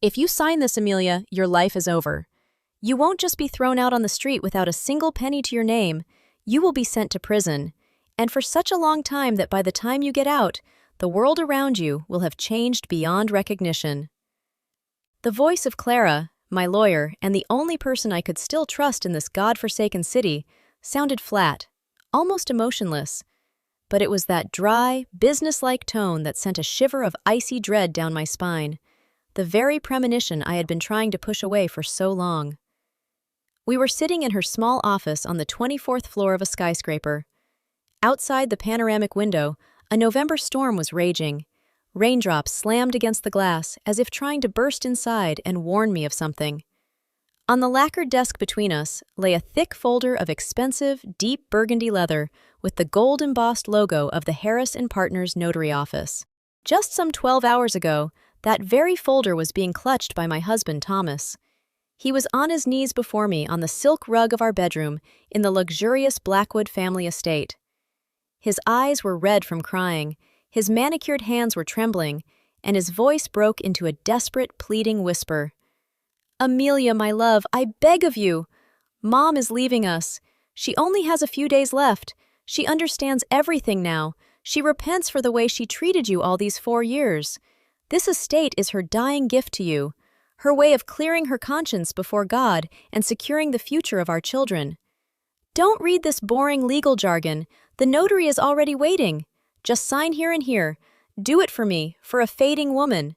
If you sign this, Amelia, your life is over. You won't just be thrown out on the street without a single penny to your name. You will be sent to prison. And for such a long time that by the time you get out, the world around you will have changed beyond recognition. The voice of Clara, my lawyer, and the only person I could still trust in this God-forsaken city, sounded flat, almost emotionless. But it was that dry, businesslike tone that sent a shiver of icy dread down my spine, the very premonition I had been trying to push away for so long. We were sitting in her small office on the 24th floor of a skyscraper. Outside the panoramic window, a November storm was raging. Raindrops slammed against the glass as if trying to burst inside and warn me of something. On the lacquered desk between us lay a thick folder of expensive, deep burgundy leather with the gold-embossed logo of the Harris & Partners notary office. Just some 12 hours ago, that very folder was being clutched by my husband, Thomas. He was on his knees before me on the silk rug of our bedroom in the luxurious Blackwood family estate. His eyes were red from crying, his manicured hands were trembling, and his voice broke into a desperate, pleading whisper. "Amelia, my love, I beg of you. Mom is leaving us. She only has a few days left. She understands everything now. She repents for the way she treated you all these 4 years. This estate is her dying gift to you, her way of clearing her conscience before God and securing the future of our children. Don't read this boring legal jargon. The notary is already waiting. Just sign here and here. Do it for me, for a fading woman."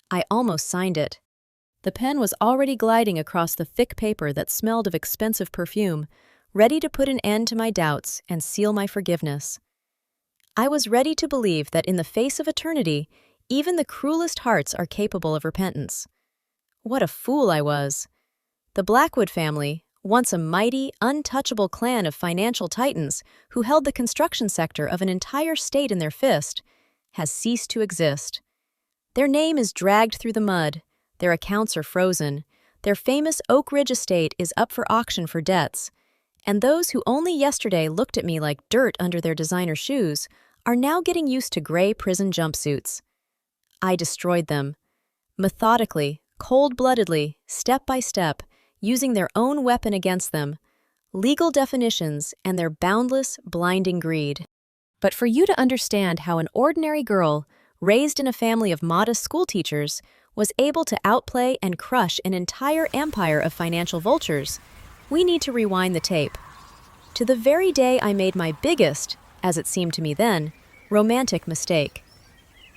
I almost signed it. The pen was already gliding across the thick paper that smelled of expensive perfume, ready to put an end to my doubts and seal my forgiveness. I was ready to believe that in the face of eternity, even the cruelest hearts are capable of repentance. What a fool I was. The Blackwood family, once a mighty, untouchable clan of financial titans who held the construction sector of an entire state in their fist, has ceased to exist. Their name is dragged through the mud, their accounts are frozen, their famous Oak Ridge estate is up for auction for debts, and those who only yesterday looked at me like dirt under their designer shoes are now getting used to gray prison jumpsuits. I destroyed them. Methodically, cold-bloodedly, step by step, using their own weapon against them, legal definitions and their boundless, blinding greed. But for you to understand how an ordinary girl, raised in a family of modest schoolteachers, was able to outplay and crush an entire empire of financial vultures, we need to rewind the tape. To the very day I made my biggest, as it seemed to me then, romantic mistake.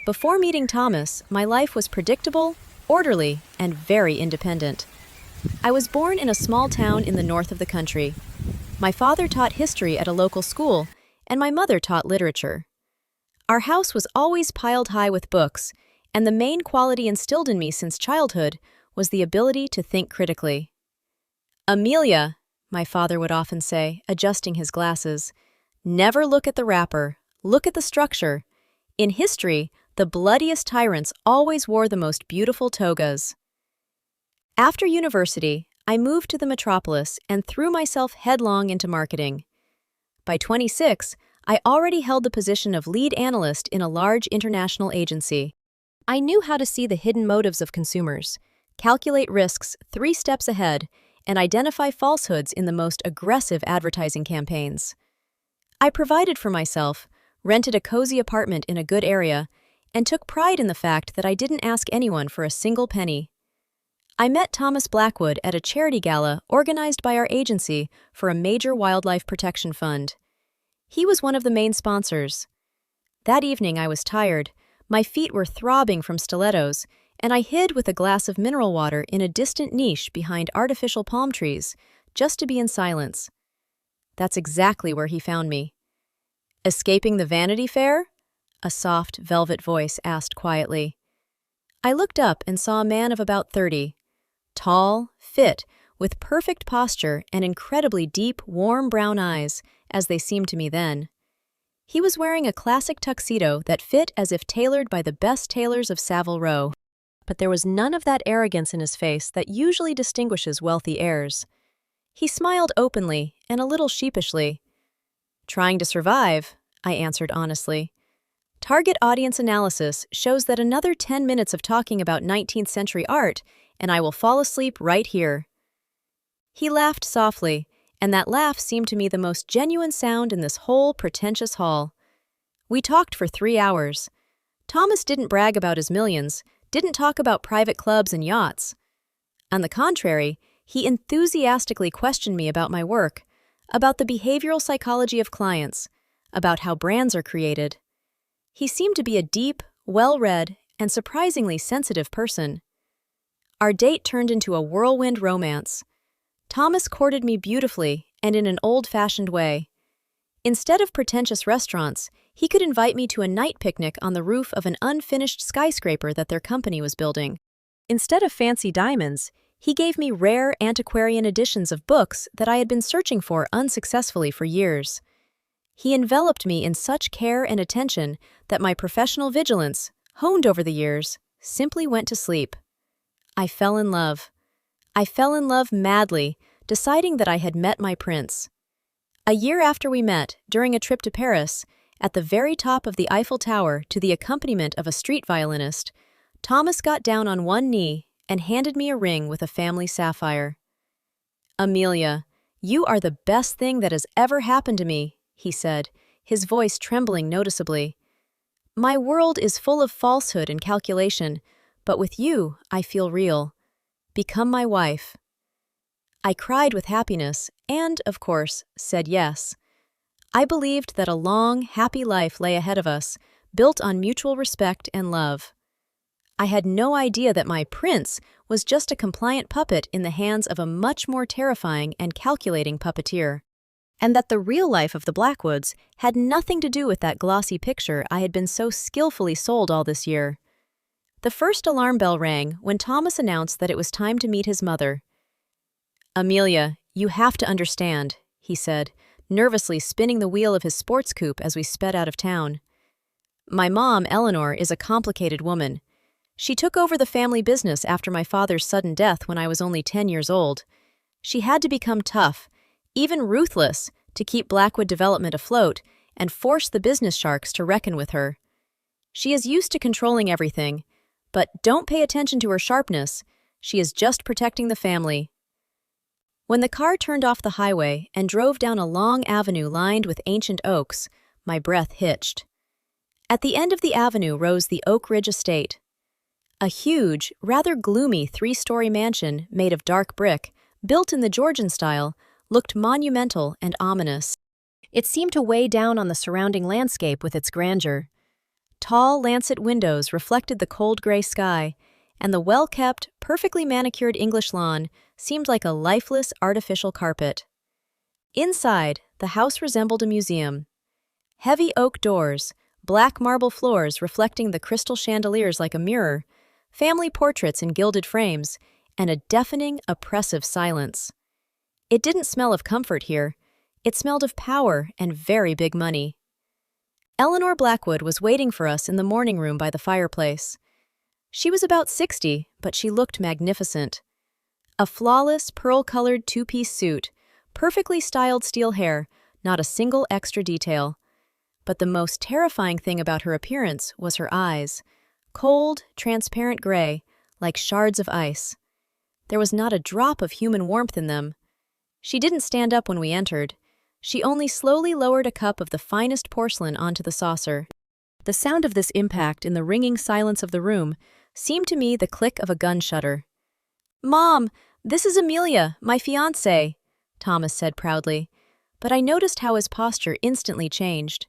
Before meeting Thomas, my life was predictable, orderly, and very independent. I was born in a small town in the north of the country. My father taught history at a local school, and my mother taught literature. Our house was always piled high with books, and the main quality instilled in me since childhood was the ability to think critically. "Amelia," my father would often say, adjusting his glasses, "never look at the wrapper, look at the structure. In history, the bloodiest tyrants always wore the most beautiful togas." After university, I moved to the metropolis and threw myself headlong into marketing. By 26, I already held the position of lead analyst in a large international agency. I knew how to see the hidden motives of consumers, calculate risks 3 steps ahead, and identify falsehoods in the most aggressive advertising campaigns. I provided for myself, rented a cozy apartment in a good area, and took pride in the fact that I didn't ask anyone for a single penny. I met Thomas Blackwood at a charity gala organized by our agency for a major wildlife protection fund. He was one of the main sponsors. That evening I was tired, my feet were throbbing from stilettos, and I hid with a glass of mineral water in a distant niche behind artificial palm trees, just to be in silence. That's exactly where he found me. "Escaping the Vanity Fair?" a soft, velvet voice asked quietly. I looked up and saw a man of about 30, tall, fit, with perfect posture and incredibly deep, warm brown eyes, as they seemed to me then. He was wearing a classic tuxedo that fit as if tailored by the best tailors of Savile Row. But there was none of that arrogance in his face that usually distinguishes wealthy heirs. He smiled openly and a little sheepishly. "Trying to survive," I answered honestly. Target audience analysis shows that another 10 minutes of talking about 19th century art, and I will fall asleep right here." He laughed softly, and that laugh seemed to me the most genuine sound in this whole pretentious hall. We talked for 3 hours. Thomas didn't brag about his millions, didn't talk about private clubs and yachts. On the contrary, he enthusiastically questioned me about my work, about the behavioral psychology of clients, about how brands are created. He seemed to be a deep, well-read, and surprisingly sensitive person. Our date turned into a whirlwind romance. Thomas courted me beautifully and in an old-fashioned way. Instead of pretentious restaurants, he could invite me to a night picnic on the roof of an unfinished skyscraper that their company was building. Instead of fancy diamonds, he gave me rare antiquarian editions of books that I had been searching for unsuccessfully for years. He enveloped me in such care and attention that my professional vigilance, honed over the years, simply went to sleep. I fell in love. I fell in love madly, deciding that I had met my prince. A year after we met, during a trip to Paris, at the very top of the Eiffel Tower to the accompaniment of a street violinist, Thomas got down on one knee and handed me a ring with a family sapphire. "Amelia, you are the best thing that has ever happened to me," he said, his voice trembling noticeably. "My world is full of falsehood and calculation, but with you, I feel real. Become my wife." I cried with happiness and, of course, said yes. I believed that a long, happy life lay ahead of us, built on mutual respect and love. I had no idea that my prince was just a compliant puppet in the hands of a much more terrifying and calculating puppeteer, and that the real life of the Blackwoods had nothing to do with that glossy picture I had been so skillfully sold all this year. The first alarm bell rang when Thomas announced that it was time to meet his mother. "Amelia, you have to understand," he said, nervously spinning the wheel of his sports coupe as we sped out of town. "My mom, Eleanor, is a complicated woman. She took over the family business after my father's sudden death when I was only 10 years old. She had to become tough, even ruthless, to keep Blackwood Development afloat and force the business sharks to reckon with her. She is used to controlling everything, but don't pay attention to her sharpness. She is just protecting the family." When the car turned off the highway and drove down a long avenue lined with ancient oaks, my breath hitched. At the end of the avenue rose the Oak Ridge Estate. A huge, rather gloomy 3-story mansion made of dark brick, built in the Georgian style, looked monumental and ominous. It seemed to weigh down on the surrounding landscape with its grandeur. Tall, lancet windows reflected the cold gray sky, and the well-kept, perfectly manicured English lawn seemed like a lifeless, artificial carpet. Inside, the house resembled a museum. Heavy oak doors, black marble floors reflecting the crystal chandeliers like a mirror, family portraits in gilded frames, and a deafening, oppressive silence. It didn't smell of comfort here. It smelled of power and very big money. Eleanor Blackwood was waiting for us in the morning room by the fireplace. She was about 60, but she looked magnificent. A flawless, pearl-colored 2-piece suit, perfectly styled steel hair, not a single extra detail. But the most terrifying thing about her appearance was her eyes. Cold, transparent gray, like shards of ice. There was not a drop of human warmth in them. She didn't stand up when we entered. She only slowly lowered a cup of the finest porcelain onto the saucer. The sound of this impact in the ringing silence of the room seemed to me the click of a gun shutter. "Mom, this is Amelia, my fiancée," Thomas said proudly, but I noticed how his posture instantly changed.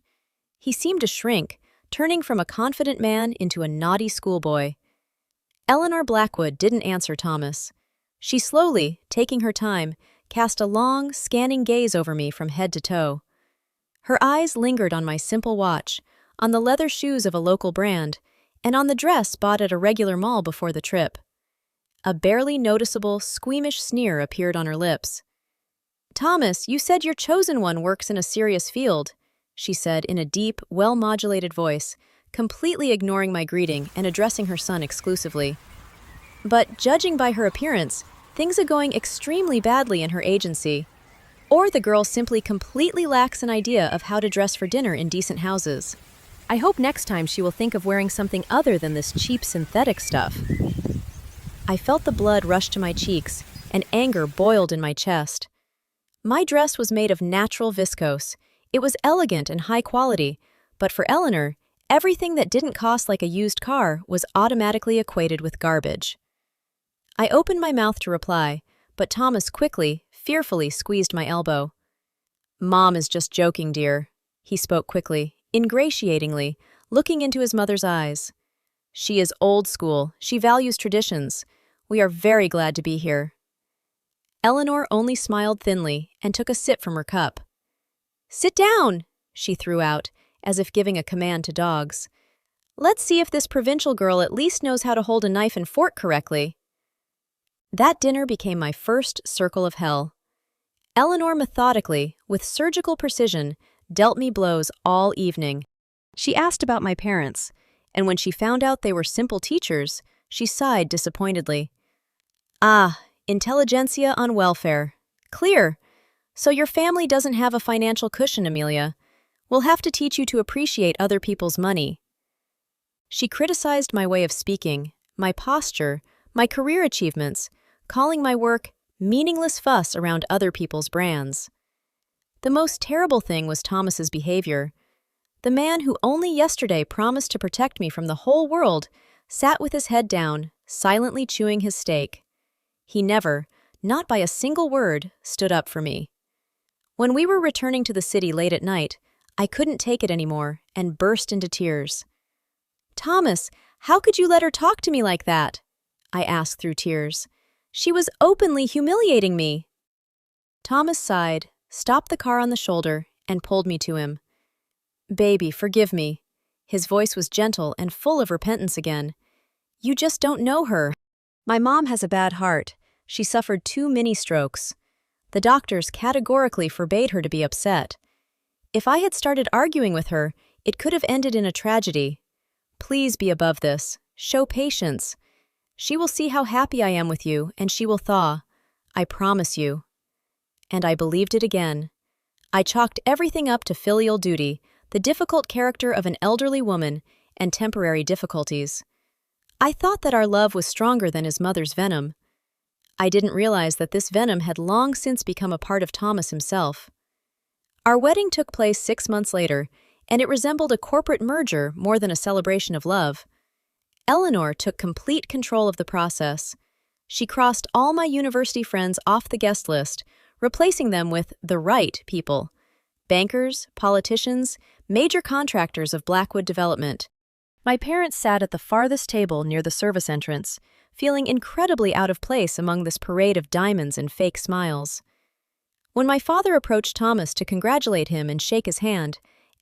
He seemed to shrink, turning from a confident man into a naughty schoolboy. Eleanor Blackwood didn't answer Thomas. She slowly, taking her time, cast a long, scanning gaze over me from head to toe. Her eyes lingered on my simple watch, on the leather shoes of a local brand, and on the dress bought at a regular mall before the trip. A barely noticeable, squeamish sneer appeared on her lips. "Thomas, you said your chosen one works in a serious field," she said in a deep, well-modulated voice, completely ignoring my greeting and addressing her son exclusively. "But judging by her appearance, things are going extremely badly in her agency. Or the girl simply completely lacks an idea of how to dress for dinner in decent houses." I hope next time she will think of wearing something other than this cheap synthetic stuff. I felt the blood rush to my cheeks, and anger boiled in my chest. My dress was made of natural viscose. It was elegant and high quality, but for Eleanor, everything that didn't cost like a used car was automatically equated with garbage. I opened my mouth to reply, but Thomas quickly, fearfully squeezed my elbow. "Mom is just joking, dear," he spoke quickly, ingratiatingly, looking into his mother's eyes. "She is old school. She values traditions. We are very glad to be here." Eleanor only smiled thinly and took a sip from her cup. "Sit down," she threw out, as if giving a command to dogs. "Let's see if this provincial girl at least knows how to hold a knife and fork correctly." That dinner became my first circle of hell. Eleanor methodically, with surgical precision, dealt me blows all evening. She asked about my parents, and when she found out they were simple teachers, she sighed disappointedly. "Ah, intelligentsia on welfare. Clear. So your family doesn't have a financial cushion, Amelia. We'll have to teach you to appreciate other people's money." She criticized my way of speaking, my posture, my career achievements, calling my work meaningless fuss around other people's brands. The most terrible thing was Thomas's behavior. The man who only yesterday promised to protect me from the whole world sat with his head down, silently chewing his steak. He never, not by a single word, stood up for me. When we were returning to the city late at night, I couldn't take it anymore and burst into tears. "Thomas, how could you let her talk to me like that?" I asked through tears. "She was openly humiliating me." Thomas sighed, stopped the car on the shoulder, and pulled me to him. "Baby, forgive me." His voice was gentle and full of repentance again. "You just don't know her. My mom has a bad heart. She suffered 2 mini strokes. The doctors categorically forbade her to be upset. If I had started arguing with her, it could have ended in a tragedy. Please be above this. Show patience. She will see how happy I am with you, and she will thaw. I promise you." And I believed it again. I chalked everything up to filial duty, the difficult character of an elderly woman, and temporary difficulties. I thought that our love was stronger than his mother's venom. I didn't realize that this venom had long since become a part of Thomas himself. Our wedding took place 6 months later, and it resembled a corporate merger more than a celebration of love. Eleanor took complete control of the process. She crossed all my university friends off the guest list, replacing them with the right people: bankers, politicians, major contractors of Blackwood development. My parents sat at the farthest table near the service entrance, feeling incredibly out of place among this parade of diamonds and fake smiles. When my father approached Thomas to congratulate him and shake his hand,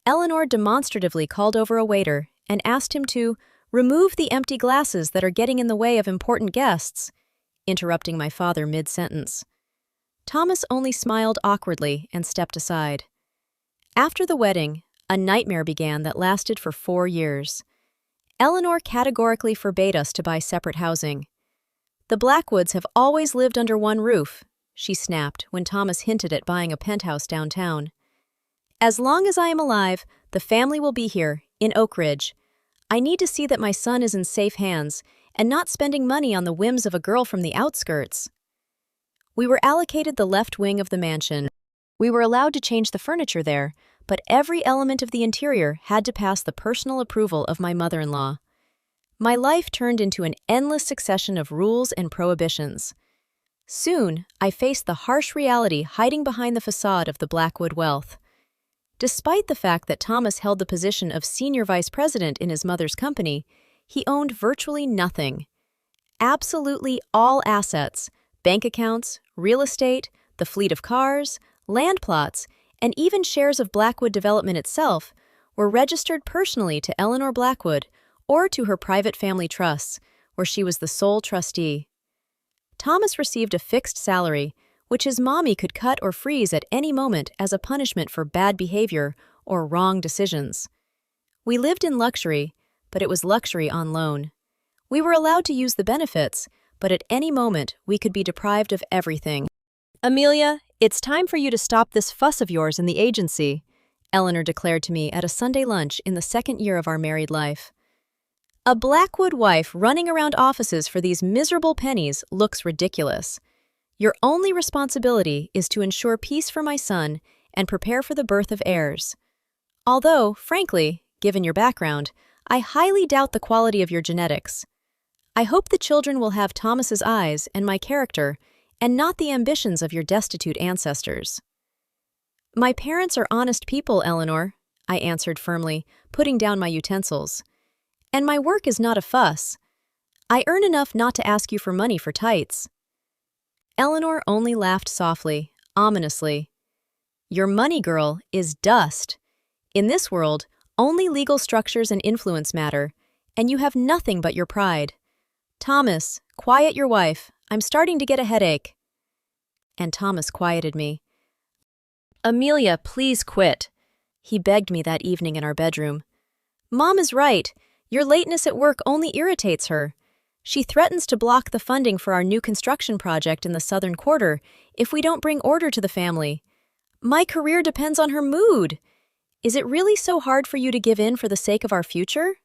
Eleanor demonstratively called over a waiter and asked him to remove the empty glasses that are getting in the way of important guests, interrupting my father mid-sentence. Thomas only smiled awkwardly and stepped aside. After the wedding, a nightmare began that lasted for 4 years. Eleanor categorically forbade us to buy separate housing. "The Blackwoods have always lived under one roof," she snapped when Thomas hinted at buying a penthouse downtown. "As long as I am alive, the family will be here, in Oak Ridge. I need to see that my son is in safe hands and not spending money on the whims of a girl from the outskirts." We were allocated the left wing of the mansion. We were allowed to change the furniture there, but every element of the interior had to pass the personal approval of my mother-in-law. My life turned into an endless succession of rules and prohibitions. Soon, I faced the harsh reality hiding behind the facade of the Blackwood wealth. Despite the fact that Thomas held the position of senior vice president in his mother's company, he owned virtually nothing. Absolutely all assets, bank accounts, real estate, the fleet of cars, land plots, and even shares of Blackwood Development itself, were registered personally to Eleanor Blackwood or to her private family trusts, where she was the sole trustee. Thomas received a fixed salary, which his mommy could cut or freeze at any moment as a punishment for bad behavior or wrong decisions. We lived in luxury, but it was luxury on loan. We were allowed to use the benefits, but at any moment we could be deprived of everything. "Amelia, it's time for you to stop this fuss of yours in the agency," Eleanor declared to me at a Sunday lunch in the second year of our married life. A Blackwood wife running around offices for these miserable pennies looks ridiculous. Your only responsibility is to ensure peace for my son and prepare for the birth of heirs. Although, frankly, given your background, I highly doubt the quality of your genetics. I hope the children will have Thomas's eyes and my character, and not the ambitions of your destitute ancestors. My parents are honest people, Eleanor, I answered firmly, putting down my utensils. And my work is not a fuss. I earn enough not to ask you for money for tights. Eleanor only laughed softly, ominously. Your money, girl, is dust. In this world, only legal structures and influence matter, and you have nothing but your pride. Thomas, quiet your wife. I'm starting to get a headache. And Thomas quieted me. Amelia, please quit. He begged me that evening in our bedroom. Mom is right. Your lateness at work only irritates her. She threatens to block the funding for our new construction project in the Southern Quarter if we don't bring order to the family. My career depends on her mood. Is it really so hard for you to give in for the sake of our future?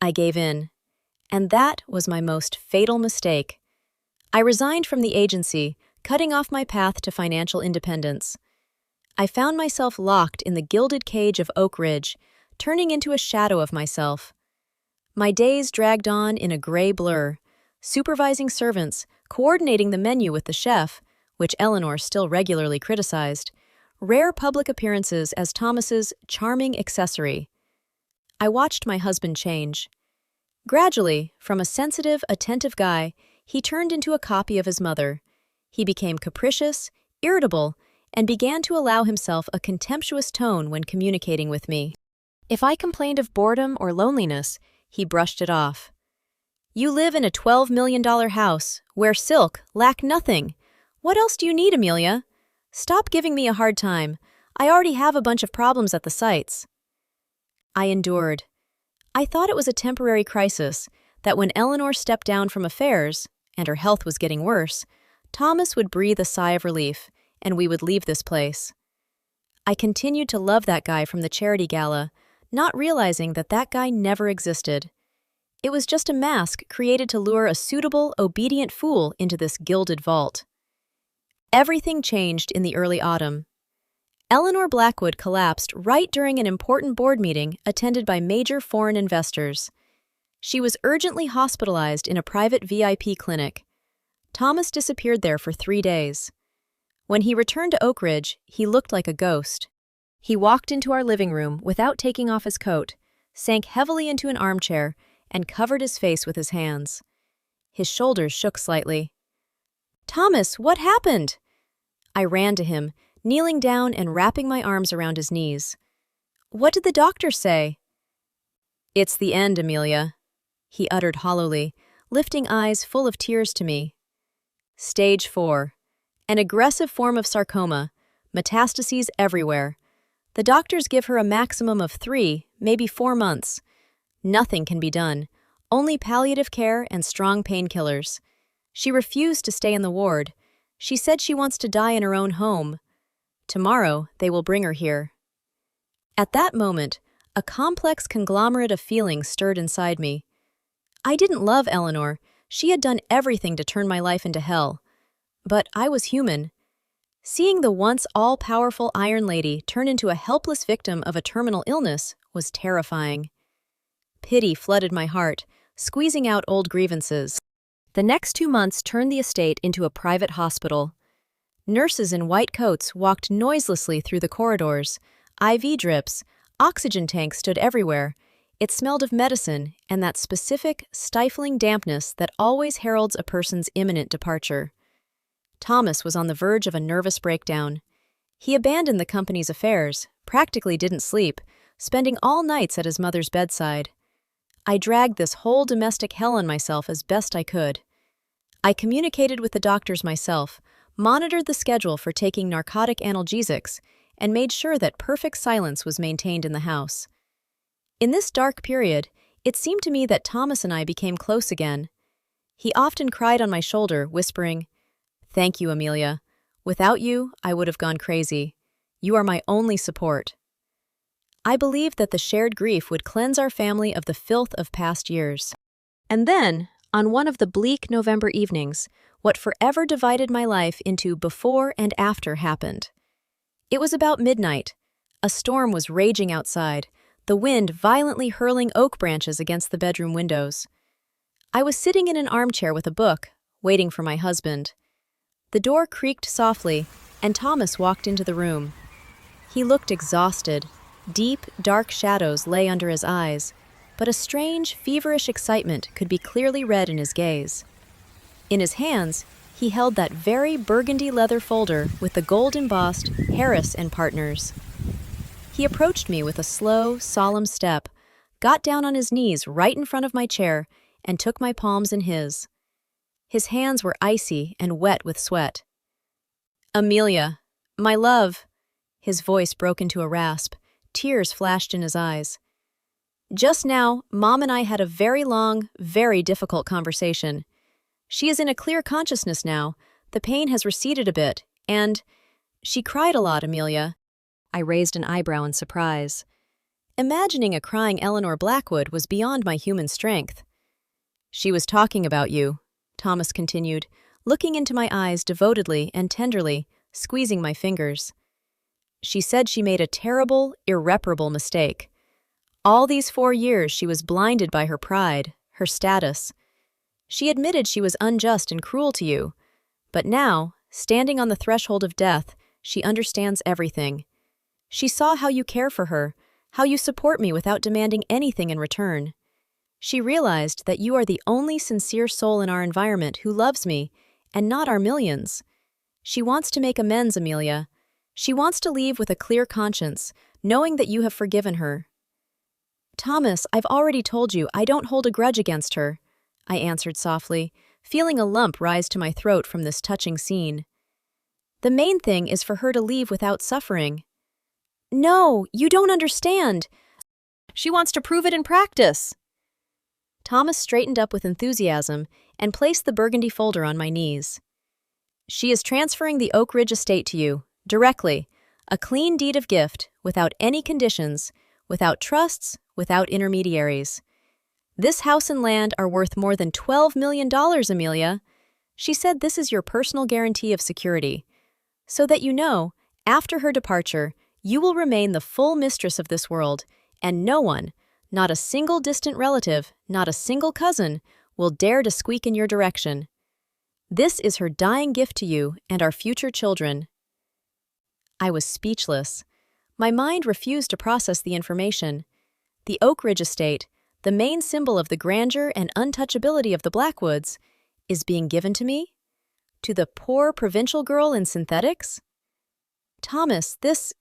I gave in, and that was my most fatal mistake. I resigned from the agency, cutting off my path to financial independence. I found myself locked in the gilded cage of Oak Ridge, turning into a shadow of myself. My days dragged on in a gray blur, supervising servants, coordinating the menu with the chef, which Eleanor still regularly criticized, rare public appearances as Thomas's charming accessory. I watched my husband change. Gradually, from a sensitive, attentive guy, he turned into a copy of his mother. He became capricious, irritable, and began to allow himself a contemptuous tone when communicating with me. If I complained of boredom or loneliness, he brushed it off. You live in a $12 million house, wear silk, lack nothing. What else do you need, Amelia? Stop giving me a hard time. I already have a bunch of problems at the sites. I endured. I thought it was a temporary crisis, that when Eleanor stepped down from affairs, and her health was getting worse, Thomas would breathe a sigh of relief, and we would leave this place. I continued to love that guy from the charity gala, not realizing that that guy never existed. It was just a mask created to lure a suitable, obedient fool into this gilded vault. Everything changed in the early autumn. Eleanor Blackwood collapsed right during an important board meeting attended by major foreign investors. She was urgently hospitalized in a private VIP clinic. Thomas disappeared there for 3 days. When he returned to Oak Ridge, he looked like a ghost. He walked into our living room without taking off his coat, sank heavily into an armchair, and covered his face with his hands. His shoulders shook slightly. Thomas, what happened? I ran to him, kneeling down and wrapping my arms around his knees. What did the doctor say? It's the end, Amelia, he uttered hollowly, lifting eyes full of tears to me. Stage 4. An aggressive form of sarcoma, metastases everywhere. The doctors give her a maximum of 3, maybe 4 months. Nothing can be done, only palliative care and strong painkillers. She refused to stay in the ward. She said she wants to die in her own home. Tomorrow, they will bring her here. At that moment, a complex conglomerate of feelings stirred inside me. I didn't love Eleanor. She had done everything to turn my life into hell. But I was human. Seeing the once all-powerful Iron Lady turn into a helpless victim of a terminal illness was terrifying. Pity flooded my heart, squeezing out old grievances. The next 2 months turned the estate into a private hospital. Nurses in white coats walked noiselessly through the corridors. IV drips, oxygen tanks stood everywhere. It smelled of medicine and that specific, stifling dampness that always heralds a person's imminent departure. Thomas was on the verge of a nervous breakdown. He abandoned the company's affairs, practically didn't sleep, spending all nights at his mother's bedside. I dragged this whole domestic hell on myself as best I could. I communicated with the doctors myself, monitored the schedule for taking narcotic analgesics, and made sure that perfect silence was maintained in the house. In this dark period, it seemed to me that Thomas and I became close again. He often cried on my shoulder, whispering, "Thank you, Amelia. Without you, I would have gone crazy. You are my only support." I believed that the shared grief would cleanse our family of the filth of past years. And then, on one of the bleak November evenings, what forever divided my life into before and after happened. It was about midnight. A storm was raging outside, the wind violently hurling oak branches against the bedroom windows. I was sitting in an armchair with a book, waiting for my husband. The door creaked softly, and Thomas walked into the room. He looked exhausted. Deep, dark shadows lay under his eyes, but a strange, feverish excitement could be clearly read in his gaze. In his hands, he held that very burgundy leather folder with the gold-embossed Harris and Partners. He approached me with a slow, solemn step, got down on his knees right in front of my chair, and took my palms in his. His hands were icy and wet with sweat. "Amelia, my love," his voice broke into a rasp. Tears flashed in his eyes. "Just now, Mom and I had a very long, very difficult conversation. She is in a clear consciousness now, the pain has receded a bit, and she cried a lot, Amelia." I raised an eyebrow in surprise. Imagining a crying Eleanor Blackwood was beyond my human strength. "She was talking about you," Thomas continued, looking into my eyes devotedly and tenderly, squeezing my fingers. "She said she made a terrible, irreparable mistake. All these 4 years she was blinded by her pride, her status. She admitted she was unjust and cruel to you, but now, standing on the threshold of death, she understands everything. She saw how you care for her, how you support me without demanding anything in return. She realized that you are the only sincere soul in our environment who loves me, and not our millions. She wants to make amends, Amelia. She wants to leave with a clear conscience, knowing that you have forgiven her." "Thomas, I've already told you I don't hold a grudge against her," I answered softly, feeling a lump rise to my throat from this touching scene. "The main thing is for her to leave without suffering." "No, you don't understand. She wants to prove it in practice." Thomas straightened up with enthusiasm and placed the burgundy folder on my knees. "She is transferring the Oak Ridge estate to you, directly, a clean deed of gift, without any conditions, without trusts, without intermediaries. This house and land are worth more than $12 million, Amelia. She said this is your personal guarantee of security. So that you know, after her departure, you will remain the full mistress of this world, and no one, not a single distant relative, not a single cousin, will dare to squeak in your direction. This is her dying gift to you and our future children." I was speechless. My mind refused to process the information. The Oak Ridge estate, the main symbol of the grandeur and untouchability of the Blackwoods, is being given to me? To the poor provincial girl in synthetics? "Thomas, this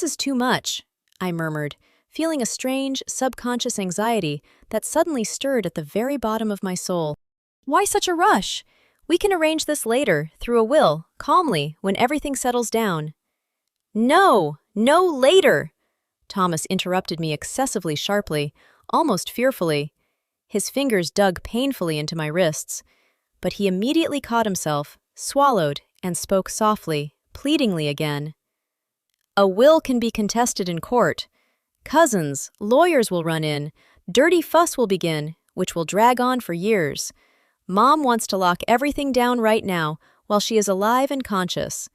is too much," I murmured, feeling a strange, subconscious anxiety that suddenly stirred at the very bottom of my soul. "Why such a rush? We can arrange this later, through a will, calmly, when everything settles down." "No, no later!" Thomas interrupted me excessively sharply, almost fearfully. His fingers dug painfully into my wrists, but he immediately caught himself, swallowed, and spoke softly, pleadingly again. "A will can be contested in court. Cousins, lawyers will run in, dirty fuss will begin, which will drag on for years. Mom wants to lock everything down right now, while she is alive and conscious.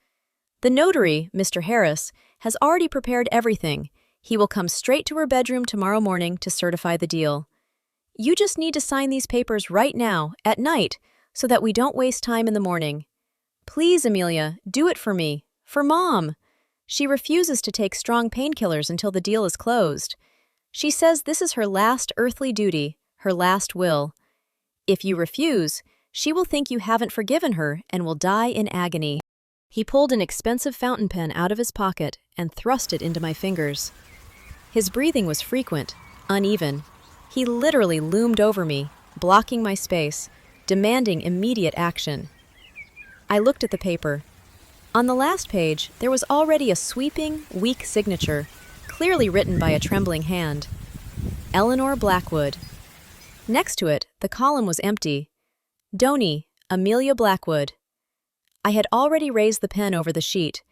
The notary, Mr. Harris, has already prepared everything. He will come straight to her bedroom tomorrow morning to certify the deal. You just need to sign these papers right now, at night, so that we don't waste time in the morning. Please, Amelia, do it for me, for Mom. She refuses to take strong painkillers until the deal is closed. She says this is her last earthly duty, her last will. If you refuse, she will think you haven't forgiven her and will die in agony." He pulled an expensive fountain pen out of his pocket and thrust it into my fingers. His breathing was frequent, uneven. He literally loomed over me, blocking my space, demanding immediate action. I looked at the paper. On the last page, there was already a sweeping, weak signature, clearly written by a trembling hand. Eleanor Blackwood. Next to it, the column was empty. Donee, Amelia Blackwood. I had already raised the pen over the sheet,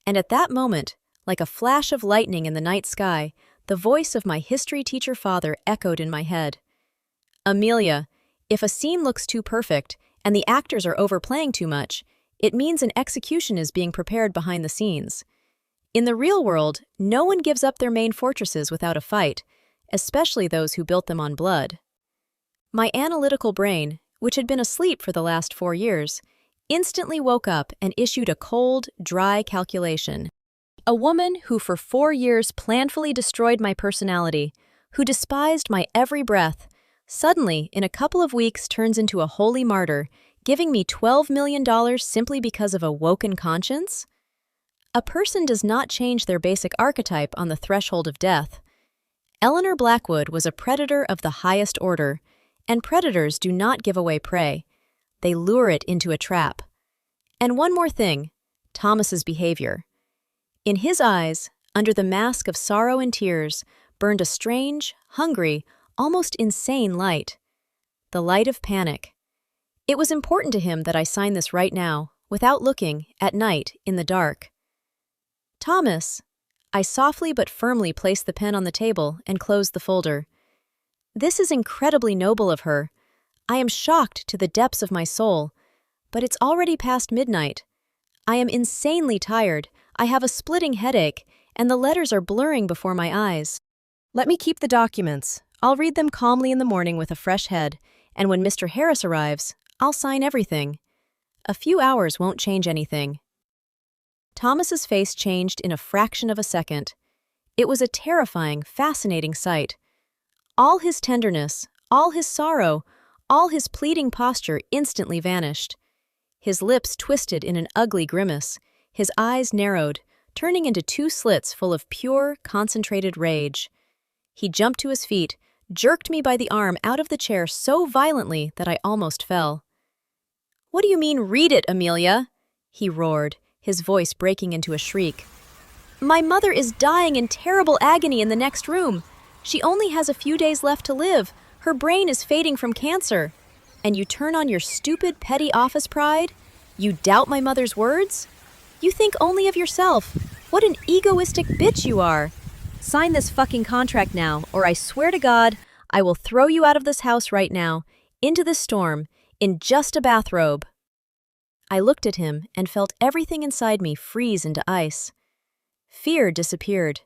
and at that moment, like a flash of lightning in the night sky, The voice of my history teacher father echoed in my head. Amelia, if a scene looks too perfect and the actors are overplaying too much, it means an execution is being prepared behind the scenes. In the real world, no one gives up their main fortresses without a fight, especially those who built them on blood. My analytical brain, which had been asleep for the last 4 years, instantly woke up and issued a cold, dry calculation. A woman who for 4 years planfully destroyed my personality, who despised my every breath, suddenly, in a couple of weeks, turns into a holy martyr, giving me $12 million simply because of a woken conscience? A person does not change their basic archetype on the threshold of death. Eleanor Blackwood was a predator of the highest order, and predators do not give away prey. They lure it into a trap. And one more thing, Thomas's behavior. In his eyes, under the mask of sorrow and tears, burned a strange, hungry, almost insane light. The light of panic. It was important to him that I sign this right now, without looking, at night, in the dark. Thomas, I softly but firmly placed the pen on the table and closed the folder. This is incredibly noble of her. I am shocked to the depths of my soul, but it's already past midnight. I am insanely tired, I have a splitting headache, and the letters are blurring before my eyes. Let me keep the documents. I'll read them calmly in the morning with a fresh head, and when Mr. Harris arrives, I'll sign everything. A few hours won't change anything. Thomas's face changed in a fraction of a second. It was a terrifying, fascinating sight. All his tenderness, all his sorrow, all his pleading posture instantly vanished. His lips twisted in an ugly grimace, his eyes narrowed, turning into 2 slits full of pure, concentrated rage. He jumped to his feet, jerked me by the arm out of the chair so violently that I almost fell. "What do you mean, read it, Amelia?" he roared, his voice breaking into a shriek. "My mother is dying in terrible agony in the next room. She only has a few days left to live. Her brain is fading from cancer. And you turn on your stupid, petty office pride? You doubt my mother's words? You think only of yourself. What an egoistic bitch you are. Sign this fucking contract now, or I swear to God, I will throw you out of this house right now, into this storm, in just a bathrobe." I looked at him and felt everything inside me freeze into ice. Fear disappeared.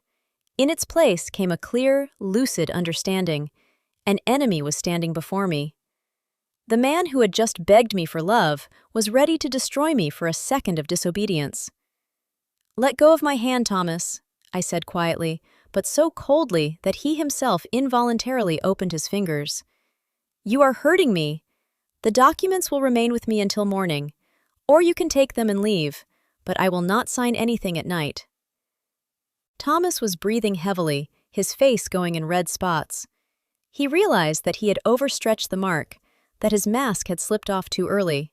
In its place came a clear, lucid understanding. An enemy was standing before me. The man who had just begged me for love was ready to destroy me for a second of disobedience. "Let go of my hand, Thomas," I said quietly, but so coldly that he himself involuntarily opened his fingers. "You are hurting me. The documents will remain with me until morning, or you can take them and leave, but I will not sign anything at night." Thomas was breathing heavily, his face going in red spots. He realized that he had overstretched the mark, that his mask had slipped off too early.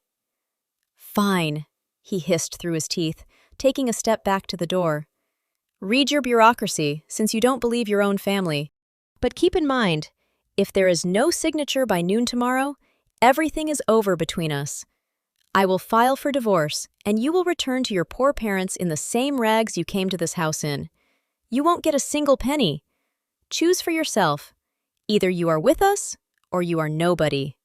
"Fine," he hissed through his teeth, taking a step back to the door. "Read your bureaucracy, since you don't believe your own family. But keep in mind, if there is no signature by noon tomorrow, everything is over between us. I will file for divorce, and you will return to your poor parents in the same rags you came to this house in. You won't get a single penny. Choose for yourself. Either you are with us, or you are nobody."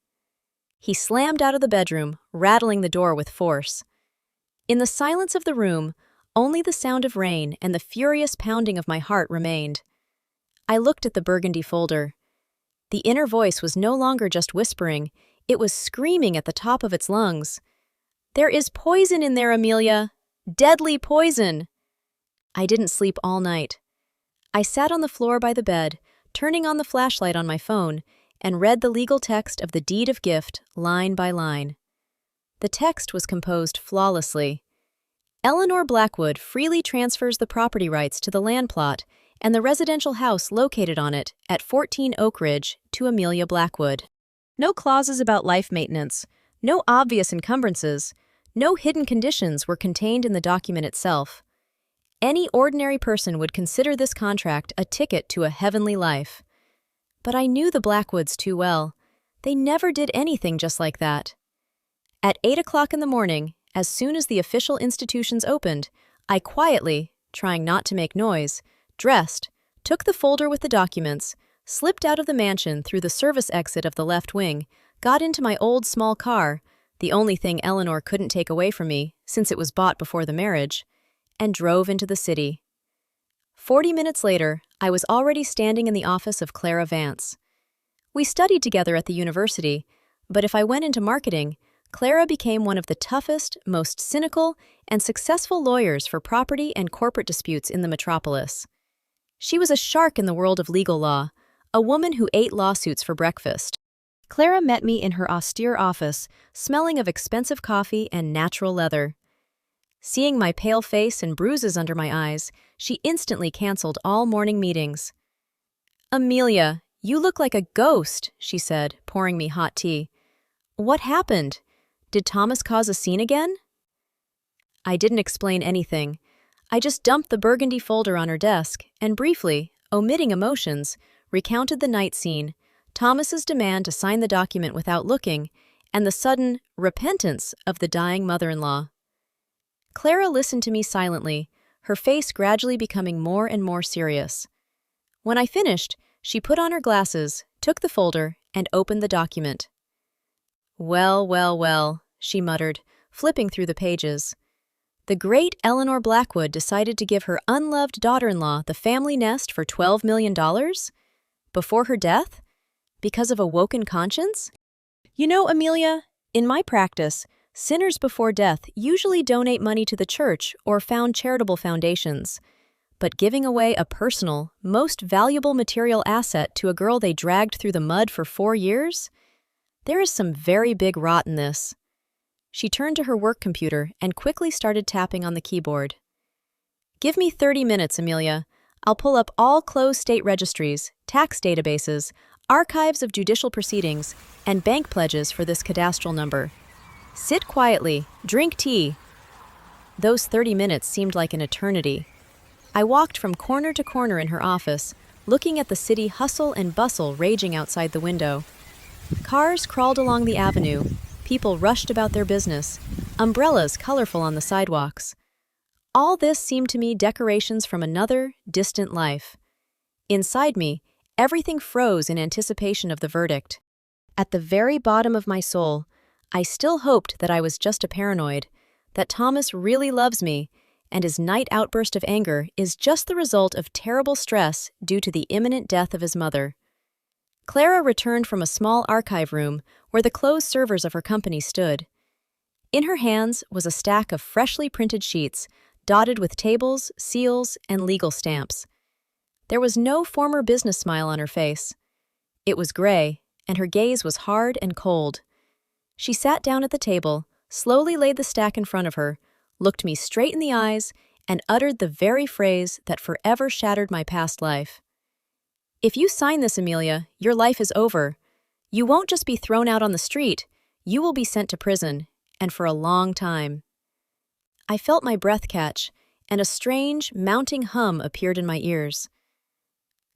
He slammed out of the bedroom, rattling the door with force. In the silence of the room, only the sound of rain and the furious pounding of my heart remained. I looked at the burgundy folder. The inner voice was no longer just whispering, it was screaming at the top of its lungs. "There is poison in there, Amelia. Deadly poison." I didn't sleep all night. I sat on the floor by the bed, turning on the flashlight on my phone, and read the legal text of the deed of gift, line by line. The text was composed flawlessly. Eleanor Blackwood freely transfers the property rights to the land plot and the residential house located on it at 14 Oak Ridge to Amelia Blackwood. No clauses about life maintenance, no obvious encumbrances, no hidden conditions were contained in the document itself. Any ordinary person would consider this contract a ticket to a heavenly life. But I knew the Blackwoods too well. They never did anything just like that. At 8 o'clock in the morning, as soon as the official institutions opened, I quietly, trying not to make noise, dressed, took the folder with the documents, slipped out of the mansion through the service exit of the left wing, got into my old small car, the only thing Eleanor couldn't take away from me since it was bought before the marriage, and drove into the city. 40 minutes later, I was already standing in the office of Clara Vance. We studied together at the university, but if I went into marketing, Clara became one of the toughest, most cynical, and successful lawyers for property and corporate disputes in the metropolis. She was a shark in the world of legal law, a woman who ate lawsuits for breakfast. Clara met me in her austere office, smelling of expensive coffee and natural leather. Seeing my pale face and bruises under my eyes, she instantly canceled all morning meetings. "Amelia, you look like a ghost," she said, pouring me hot tea. "What happened? Did Thomas cause a scene again?" I didn't explain anything. I just dumped the burgundy folder on her desk and briefly, omitting emotions, recounted the night scene, Thomas's demand to sign the document without looking, and the sudden repentance of the dying mother-in-law. Clara listened to me silently, her face gradually becoming more and more serious. When I finished, she put on her glasses, took the folder, and opened the document. "Well, well, well," she muttered, flipping through the pages. The great Eleanor Blackwood decided to give her unloved daughter-in-law the family nest for $12 million? Before her death? Because of a woken conscience? You know, Amelia, in my practice, sinners before death usually donate money to the church or found charitable foundations. But giving away a personal, most valuable material asset to a girl they dragged through the mud for 4 years? There is some very big rot in this. She turned to her work computer and quickly started tapping on the keyboard. "Give me 30 minutes, Amelia. I'll pull up all closed state registries, tax databases, archives of judicial proceedings, and bank pledges for this cadastral number. Sit quietly, drink tea." Those 30 minutes seemed like an eternity. I walked from corner to corner in her office, looking at the city hustle and bustle raging outside the window. Cars crawled along the avenue, people rushed about their business, umbrellas colorful on the sidewalks. All this seemed to me decorations from another, distant life. Inside me, everything froze in anticipation of the verdict. At the very bottom of my soul, I still hoped that I was just a paranoid, that Thomas really loves me, and his night outburst of anger is just the result of terrible stress due to the imminent death of his mother. Clara returned from a small archive room where the closed servers of her company stood. In her hands was a stack of freshly printed sheets, dotted with tables, seals, and legal stamps. There was no former business smile on her face. It was gray, and her gaze was hard and cold. She sat down at the table, slowly laid the stack in front of her, looked me straight in the eyes, and uttered the very phrase that forever shattered my past life. "If you sign this, Amelia, your life is over. You won't just be thrown out on the street, you will be sent to prison, and for a long time." I felt my breath catch, and a strange, mounting hum appeared in my ears.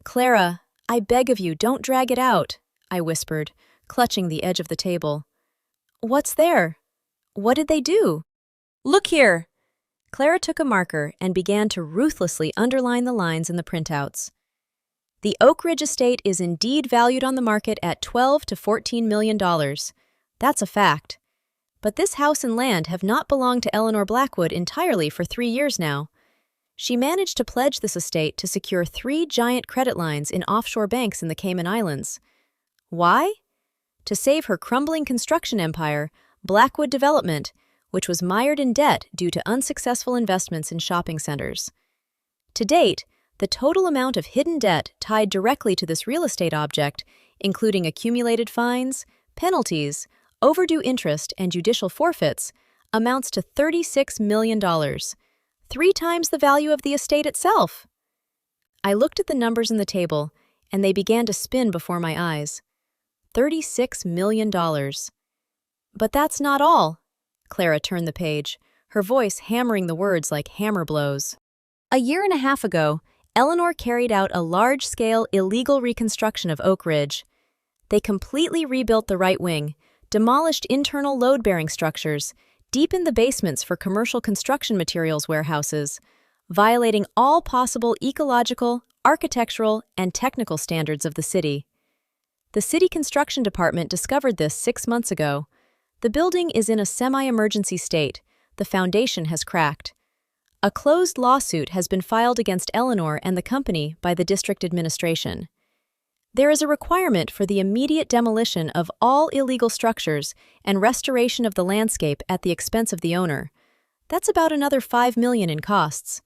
"Clara, I beg of you, don't drag it out," I whispered, clutching the edge of the table. "What's there? What did they do?" "Look here!" Clara took a marker and began to ruthlessly underline the lines in the printouts. "The Oak Ridge estate is indeed valued on the market at $12 to $14 million. That's a fact. But this house and land have not belonged to Eleanor Blackwood entirely for 3 years now. She managed to pledge this estate to secure 3 giant credit lines in offshore banks in the Cayman Islands. Why? To save her crumbling construction empire, Blackwood Development, which was mired in debt due to unsuccessful investments in shopping centers. To date, the total amount of hidden debt tied directly to this real estate object, including accumulated fines, penalties, overdue interest, and judicial forfeits, amounts to $36 million, 3 times the value of the estate itself. I looked at the numbers in the table, and they began to spin before my eyes. $36 million. But that's not all. Clara turned the page, her voice hammering the words like hammer blows. A year and a half ago, Eleanor carried out a large-scale illegal reconstruction of Oak Ridge. They completely rebuilt the right wing, demolished internal load-bearing structures, deepened the basements for commercial construction materials warehouses, violating all possible ecological, architectural, and technical standards of the city. The city construction department discovered this 6 months ago. The building is in a semi-emergency state. The foundation has cracked. A closed lawsuit has been filed against Eleanor and the company by the district administration. There is a requirement for the immediate demolition of all illegal structures and restoration of the landscape at the expense of the owner. That's about another $5 million in costs.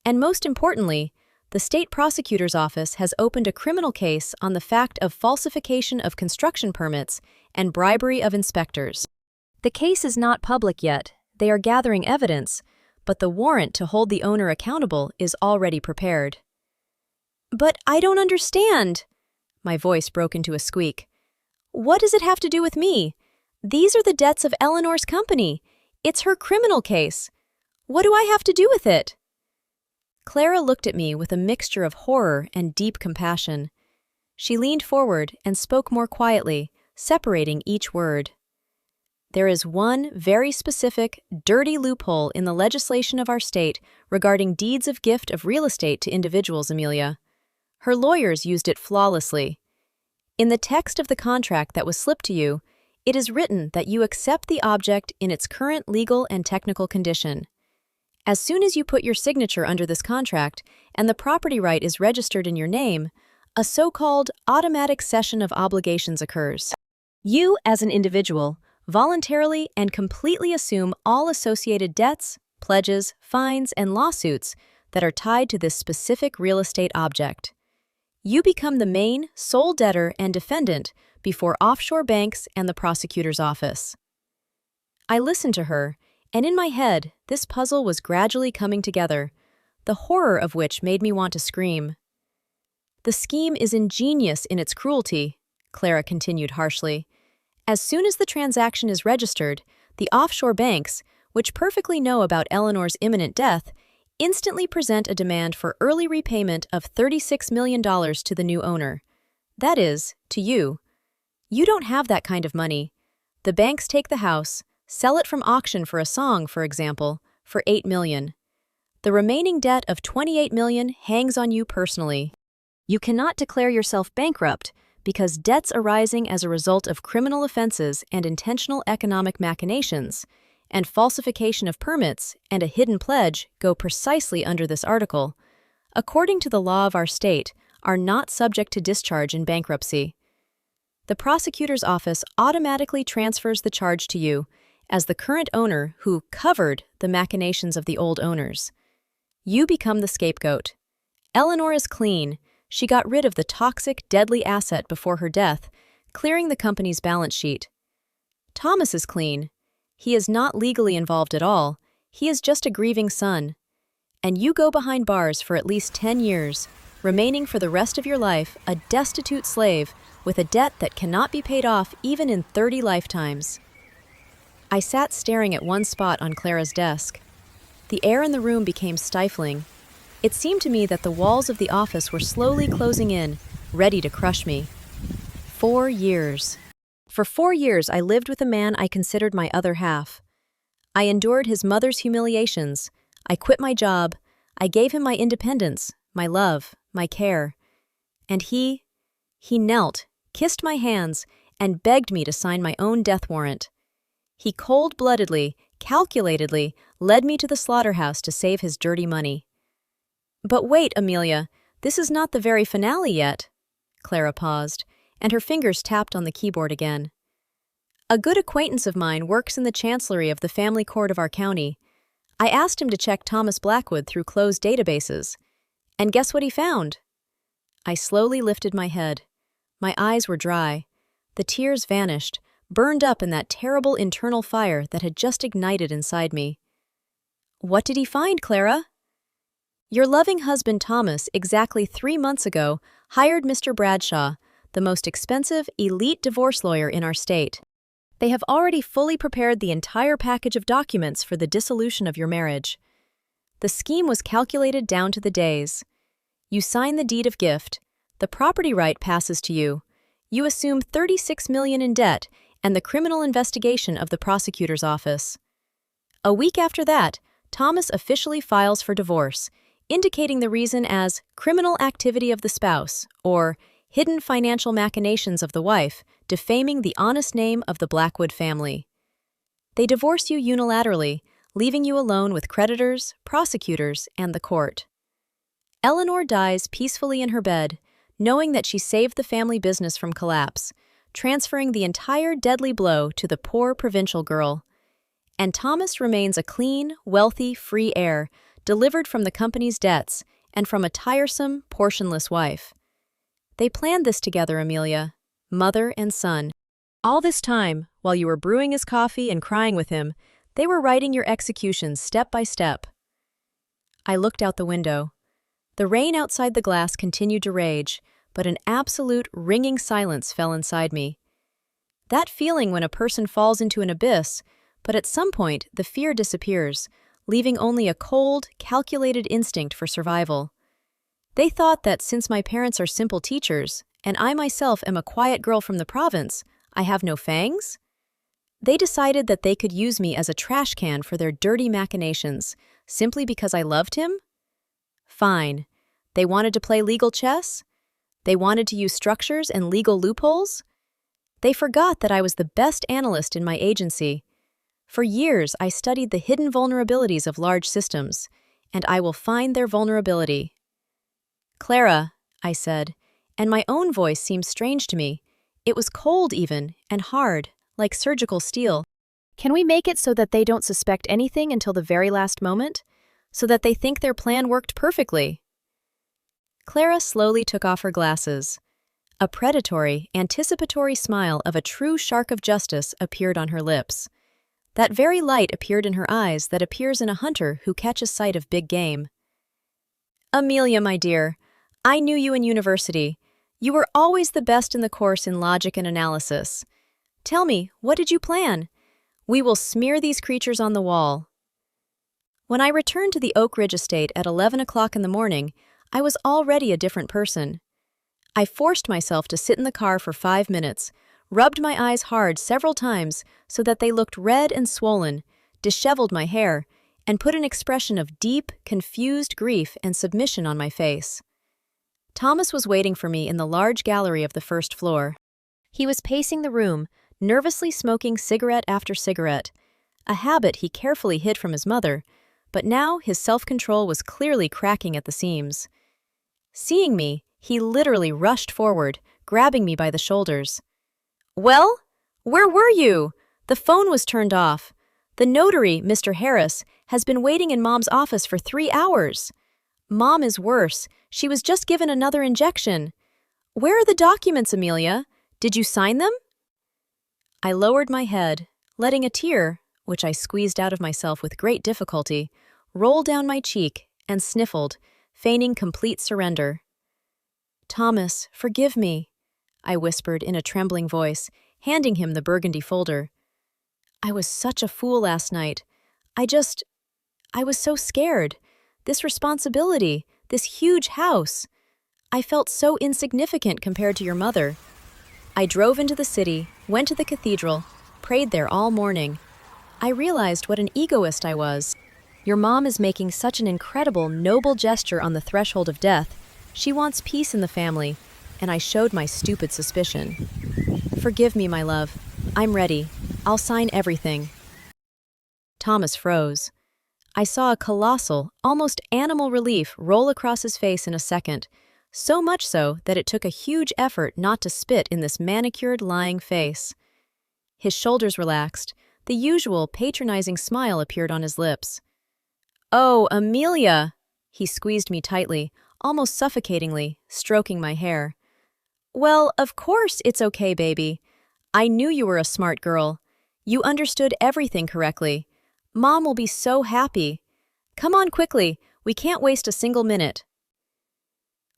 And most importantly, the state prosecutor's office has opened a criminal case on the fact of falsification of construction permits and bribery of inspectors. The case is not public yet. They are gathering evidence, but the warrant to hold the owner accountable is already prepared. "But I don't understand." My voice broke into a squeak. "What does it have to do with me? These are the debts of Eleanor's company. It's her criminal case. What do I have to do with it?" Clara looked at me with a mixture of horror and deep compassion. She leaned forward and spoke more quietly, separating each word. "There is one very specific, dirty loophole in the legislation of our state regarding deeds of gift of real estate to individuals, Amelia. Her lawyers used it flawlessly. In the text of the contract that was slipped to you, it is written that you accept the object in its current legal and technical condition. As soon as you put your signature under this contract and the property right is registered in your name, a so-called automatic cession of obligations occurs. You, as an individual, voluntarily and completely assume all associated debts, pledges, fines, and lawsuits that are tied to this specific real estate object. You become the main, sole debtor and defendant before offshore banks and the prosecutor's office." I listened to her, and in my head, this puzzle was gradually coming together, the horror of which made me want to scream. "The scheme is ingenious in its cruelty," Clara continued harshly. "As soon as the transaction is registered, the offshore banks, which perfectly know about Eleanor's imminent death, instantly present a demand for early repayment of $36 million to the new owner. That is, to you. You don't have that kind of money. The banks take the house, sell it from auction for a song, for example, for $8 million. The remaining debt of $28 million hangs on you personally. You cannot declare yourself bankrupt because debts arising as a result of criminal offenses and intentional economic machinations, and falsification of permits and a hidden pledge go precisely under this article, according to the law of our state, are not subject to discharge in bankruptcy. The prosecutor's office automatically transfers the charge to you as the current owner who covered the machinations of the old owners. You become the scapegoat. Eleanor is clean. She got rid of the toxic, deadly asset before her death, clearing the company's balance sheet. Thomas is clean. He is not legally involved at all. He is just a grieving son. And you go behind bars for at least 10 years, remaining for the rest of your life a destitute slave with a debt that cannot be paid off even in 30 lifetimes. I sat staring at one spot on Clara's desk. The air in the room became stifling. It seemed to me that the walls of the office were slowly closing in, ready to crush me. 4 years. For 4 years, I lived with a man I considered my other half. I endured his mother's humiliations. I quit my job. I gave him my independence, my love, my care. And he knelt, kissed my hands, and begged me to sign my own death warrant. He cold-bloodedly, calculatedly led me to the slaughterhouse to save his dirty money. But wait, Amelia, this is not the very finale yet. Clara paused, and her fingers tapped on the keyboard again. A good acquaintance of mine works in the chancellery of the family court of our county. I asked him to check Thomas Blackwood through closed databases. And guess what he found? I slowly lifted my head. My eyes were dry. The tears vanished, burned up in that terrible internal fire that had just ignited inside me. What did he find, Clara? Your loving husband Thomas, exactly 3 months ago, hired Mr. Bradshaw, the most expensive, elite divorce lawyer in our state. They have already fully prepared the entire package of documents for the dissolution of your marriage. The scheme was calculated down to the days. You sign the deed of gift. The property right passes to you. You assume $36 million in debt and the criminal investigation of the prosecutor's office. A week after that, Thomas officially files for divorce, indicating the reason as criminal activity of the spouse or hidden financial machinations of the wife, defaming the honest name of the Blackwood family. They divorce you unilaterally, leaving you alone with creditors, prosecutors, and the court. Eleanor dies peacefully in her bed, knowing that she saved the family business from collapse, transferring the entire deadly blow to the poor provincial girl. And Thomas remains a clean, wealthy, free heir, delivered from the company's debts and from a tiresome, portionless wife. They planned this together, Amelia, mother and son. All this time, while you were brewing his coffee and crying with him, they were writing your executions step by step. I looked out the window. The rain outside the glass continued to rage, but an absolute, ringing silence fell inside me. That feeling when a person falls into an abyss, but at some point the fear disappears, leaving only a cold, calculated instinct for survival. They thought that since my parents are simple teachers, and I myself am a quiet girl from the province, I have no fangs? They decided that they could use me as a trash can for their dirty machinations, simply because I loved him? Fine. They wanted to play legal chess? They wanted to use structures and legal loopholes? They forgot that I was the best analyst in my agency. For years, I studied the hidden vulnerabilities of large systems, and I will find their vulnerability. Clara, I said, and my own voice seemed strange to me. It was cold even, and hard, like surgical steel. Can we make it so that they don't suspect anything until the very last moment? So that they think their plan worked perfectly? Clara slowly took off her glasses. A predatory, anticipatory smile of a true shark of justice appeared on her lips. That very light appeared in her eyes that appears in a hunter who catches sight of big game. Amelia, my dear, I knew you in university. You were always the best in the course in logic and analysis. Tell me, what did you plan? We will smear these creatures on the wall. When I returned to the Oak Ridge estate at 11 o'clock in the morning, I was already a different person. I forced myself to sit in the car for 5 minutes, rubbed my eyes hard several times so that they looked red and swollen, disheveled my hair, and put an expression of deep, confused grief and submission on my face. Thomas was waiting for me in the large gallery of the first floor. He was pacing the room, nervously smoking cigarette after cigarette, a habit he carefully hid from his mother, but now his self-control was clearly cracking at the seams. Seeing me, he literally rushed forward, grabbing me by the shoulders. Well, where were you? The phone was turned off. The notary, Mr. Harris, has been waiting in Mom's office for 3 hours. Mom is worse. She was just given another injection. Where are the documents, Amelia? Did you sign them? I lowered my head, letting a tear, which I squeezed out of myself with great difficulty, roll down my cheek and sniffled, feigning complete surrender. Thomas, forgive me, I whispered in a trembling voice, handing him the burgundy folder. I was such a fool last night. I was so scared. This responsibility, this huge house. I felt so insignificant compared to your mother. I drove into the city, went to the cathedral, prayed there all morning. I realized what an egoist I was. Your mom is making such an incredible, noble gesture on the threshold of death. She wants peace in the family, and I showed my stupid suspicion. Forgive me, my love. I'm ready. I'll sign everything. Thomas froze. I saw a colossal, almost animal relief roll across his face in a second, so much so that it took a huge effort not to spit in this manicured, lying face. His shoulders relaxed. The usual patronizing smile appeared on his lips. Oh, Amelia! He squeezed me tightly, almost suffocatingly, stroking my hair. Well, of course it's okay, baby. I knew you were a smart girl. You understood everything correctly. Mom will be so happy. Come on quickly. We can't waste a single minute.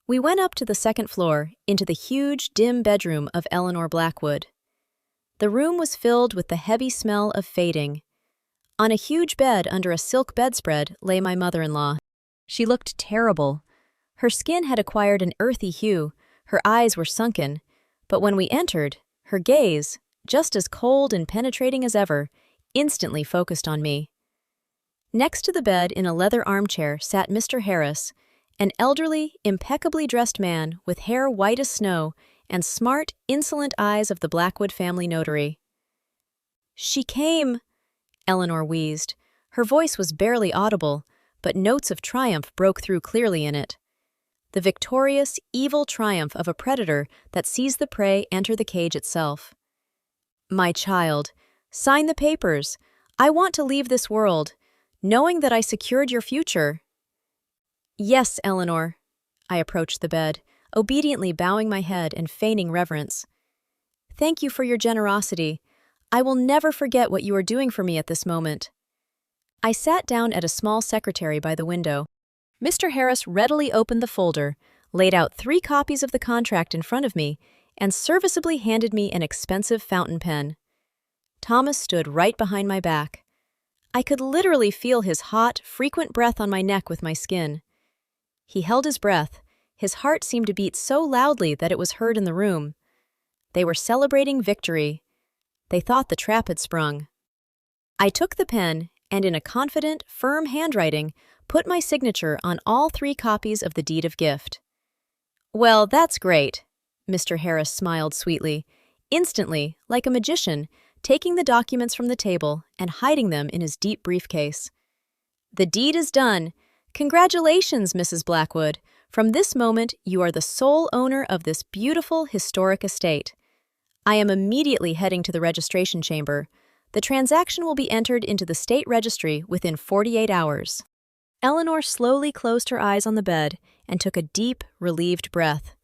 We went up to the second floor, into the huge, dim bedroom of Eleanor Blackwood. The room was filled with the heavy smell of fading. On a huge bed under a silk bedspread lay my mother-in-law. She looked terrible. Her skin had acquired an earthy hue, her eyes were sunken, but when we entered, her gaze, just as cold and penetrating as ever, instantly focused on me. Next to the bed in a leather armchair sat Mr. Harris, an elderly, impeccably dressed man with hair white as snow and smart, insolent eyes of the Blackwood family notary. "She came," Eleanor wheezed. Her voice was barely audible, but notes of triumph broke through clearly in it. The victorious, evil triumph of a predator that sees the prey enter the cage itself. "My child, sign the papers. I want to leave this world, knowing that I secured your future." "Yes, Eleanor." I approached the bed, obediently bowing my head and feigning reverence. "Thank you for your generosity. I will never forget what you are doing for me at this moment." I sat down at a small secretary by the window. Mr. Harris readily opened the folder, laid out 3 copies of the contract in front of me, and serviceably handed me an expensive fountain pen. Thomas stood right behind my back. I could literally feel his hot, frequent breath on my neck with my skin. He held his breath. His heart seemed to beat so loudly that it was heard in the room. They were celebrating victory. They thought the trap had sprung. I took the pen and, in a confident, firm handwriting, put my signature on all 3 copies of the deed of gift. "Well, that's great," Mr. Harris smiled sweetly, instantly, like a magician, taking the documents from the table and hiding them in his deep briefcase. "The deed is done. Congratulations, Mrs. Blackwood. From this moment, you are the sole owner of this beautiful, historic estate. I am immediately heading to the registration chamber. The transaction will be entered into the state registry within 48 hours. Eleanor slowly closed her eyes on the bed and took a deep, relieved breath.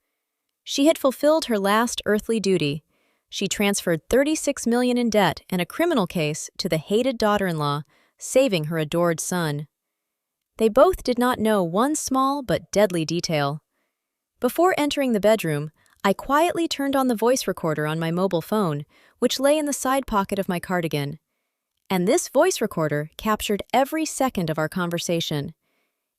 She had fulfilled her last earthly duty. She transferred $36 million in debt and a criminal case to the hated daughter-in-law, saving her adored son. They both did not know one small but deadly detail. Before entering the bedroom, I quietly turned on the voice recorder on my mobile phone, which lay in the side pocket of my cardigan. And this voice recorder captured every second of our conversation.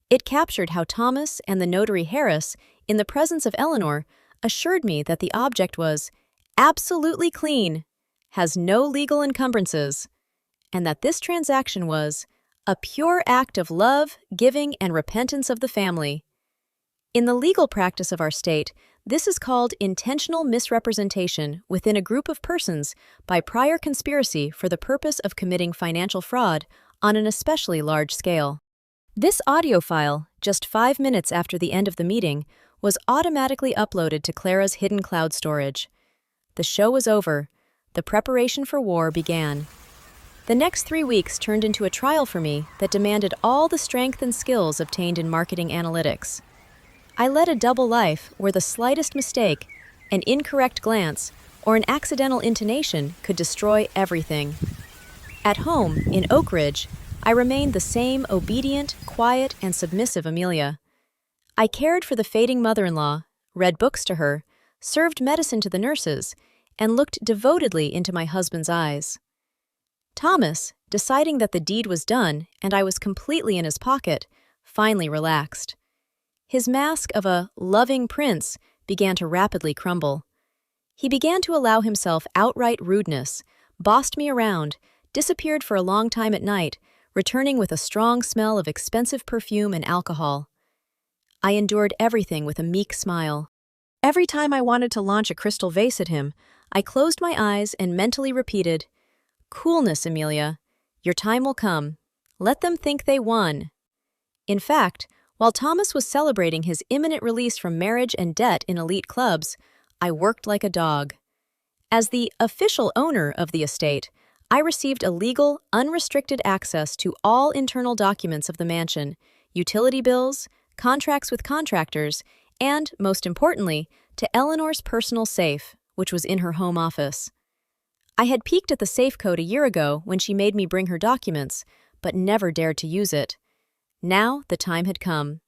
It captured how Thomas and the notary Harris, in the presence of Eleanor, assured me that the object was absolutely clean, has no legal encumbrances, and that this transaction was a pure act of love, giving, and repentance of the family. In the legal practice of our state, this is called intentional misrepresentation within a group of persons by prior conspiracy for the purpose of committing financial fraud on an especially large scale. This audio file, just 5 minutes after the end of the meeting, was automatically uploaded to Clara's hidden cloud storage. The show was over. The preparation for war began. The next 3 weeks turned into a trial for me that demanded all the strength and skills obtained in marketing analytics. I led a double life where the slightest mistake, an incorrect glance, or an accidental intonation could destroy everything. At home, in Oak Ridge, I remained the same obedient, quiet, and submissive Amelia. I cared for the fading mother-in-law, read books to her, served medicine to the nurses, and looked devotedly into my husband's eyes. Thomas, deciding that the deed was done and I was completely in his pocket, finally relaxed. His mask of a loving prince began to rapidly crumble. He began to allow himself outright rudeness, bossed me around, disappeared for a long time at night, returning with a strong smell of expensive perfume and alcohol. I endured everything with a meek smile. Every time I wanted to launch a crystal vase at him, I closed my eyes and mentally repeated, "Coolness, Amelia. Your time will come. Let them think they won." In fact, while Thomas was celebrating his imminent release from marriage and debt in elite clubs, I worked like a dog. As the official owner of the estate, I received a legal, unrestricted access to all internal documents of the mansion, utility bills, contracts with contractors, and, most importantly, to Eleanor's personal safe, which was in her home office. I had peeked at the safe code a year ago when she made me bring her documents, but never dared to use it. Now the time had come.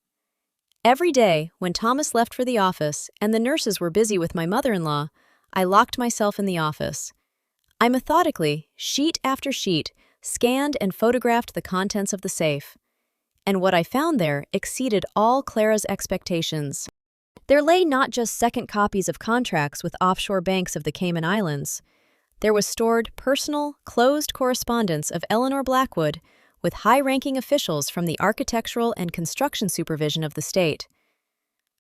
Every day, when Thomas left for the office and the nurses were busy with my mother-in-law, I locked myself in the office. I methodically, sheet after sheet, scanned and photographed the contents of the safe. And what I found there exceeded all Clara's expectations. There lay not just second copies of contracts with offshore banks of the Cayman Islands. There was stored personal, closed correspondence of Eleanor Blackwood with high-ranking officials from the architectural and construction supervision of the state.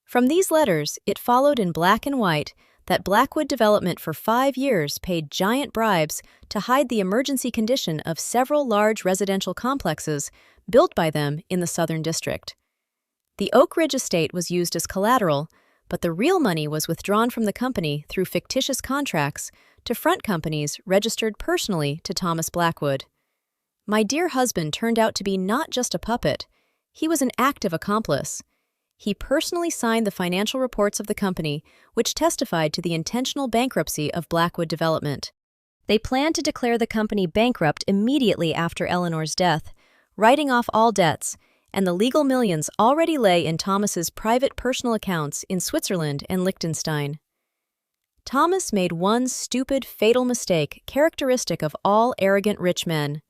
From these letters, it followed in black and white that Blackwood Development for 5 years paid giant bribes to hide the emergency condition of several large residential complexes built by them in the Southern District. The Oak Ridge estate was used as collateral, but the real money was withdrawn from the company through fictitious contracts to front companies registered personally to Thomas Blackwood. My dear husband turned out to be not just a puppet, he was an active accomplice. He personally signed the financial reports of the company, which testified to the intentional bankruptcy of Blackwood Development. They planned to declare the company bankrupt immediately after Eleanor's death, writing off all debts, and the legal millions already lay in Thomas's private personal accounts in Switzerland and Liechtenstein. Thomas made one stupid, fatal mistake characteristic of all arrogant rich men.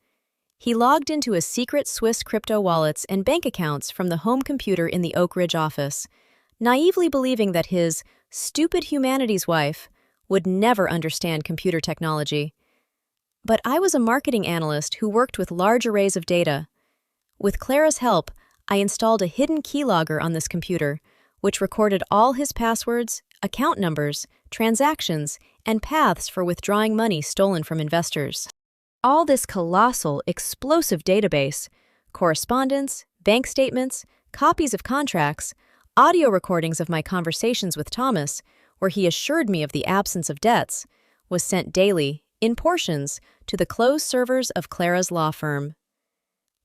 He logged into his secret Swiss crypto wallets and bank accounts from the home computer in the Oak Ridge office, naively believing that his stupid humanities wife would never understand computer technology. But I was a marketing analyst who worked with large arrays of data. With Clara's help, I installed a hidden keylogger on this computer, which recorded all his passwords, account numbers, transactions, and paths for withdrawing money stolen from investors. All this colossal, explosive database, correspondence, bank statements, copies of contracts, audio recordings of my conversations with Thomas, where he assured me of the absence of debts, was sent daily, in portions, to the closed servers of Clara's law firm.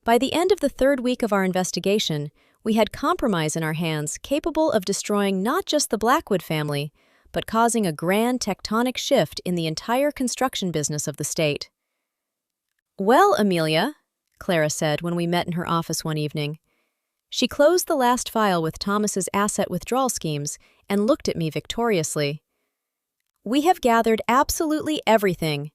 By the end of the 3rd week of our investigation, we had compromise in our hands capable of destroying not just the Blackwood family, but causing a grand tectonic shift in the entire construction business of the state. "Well, Amelia," Clara said when we met in her office one evening. She closed the last file with Thomas's asset withdrawal schemes and looked at me victoriously. "We have gathered absolutely everything.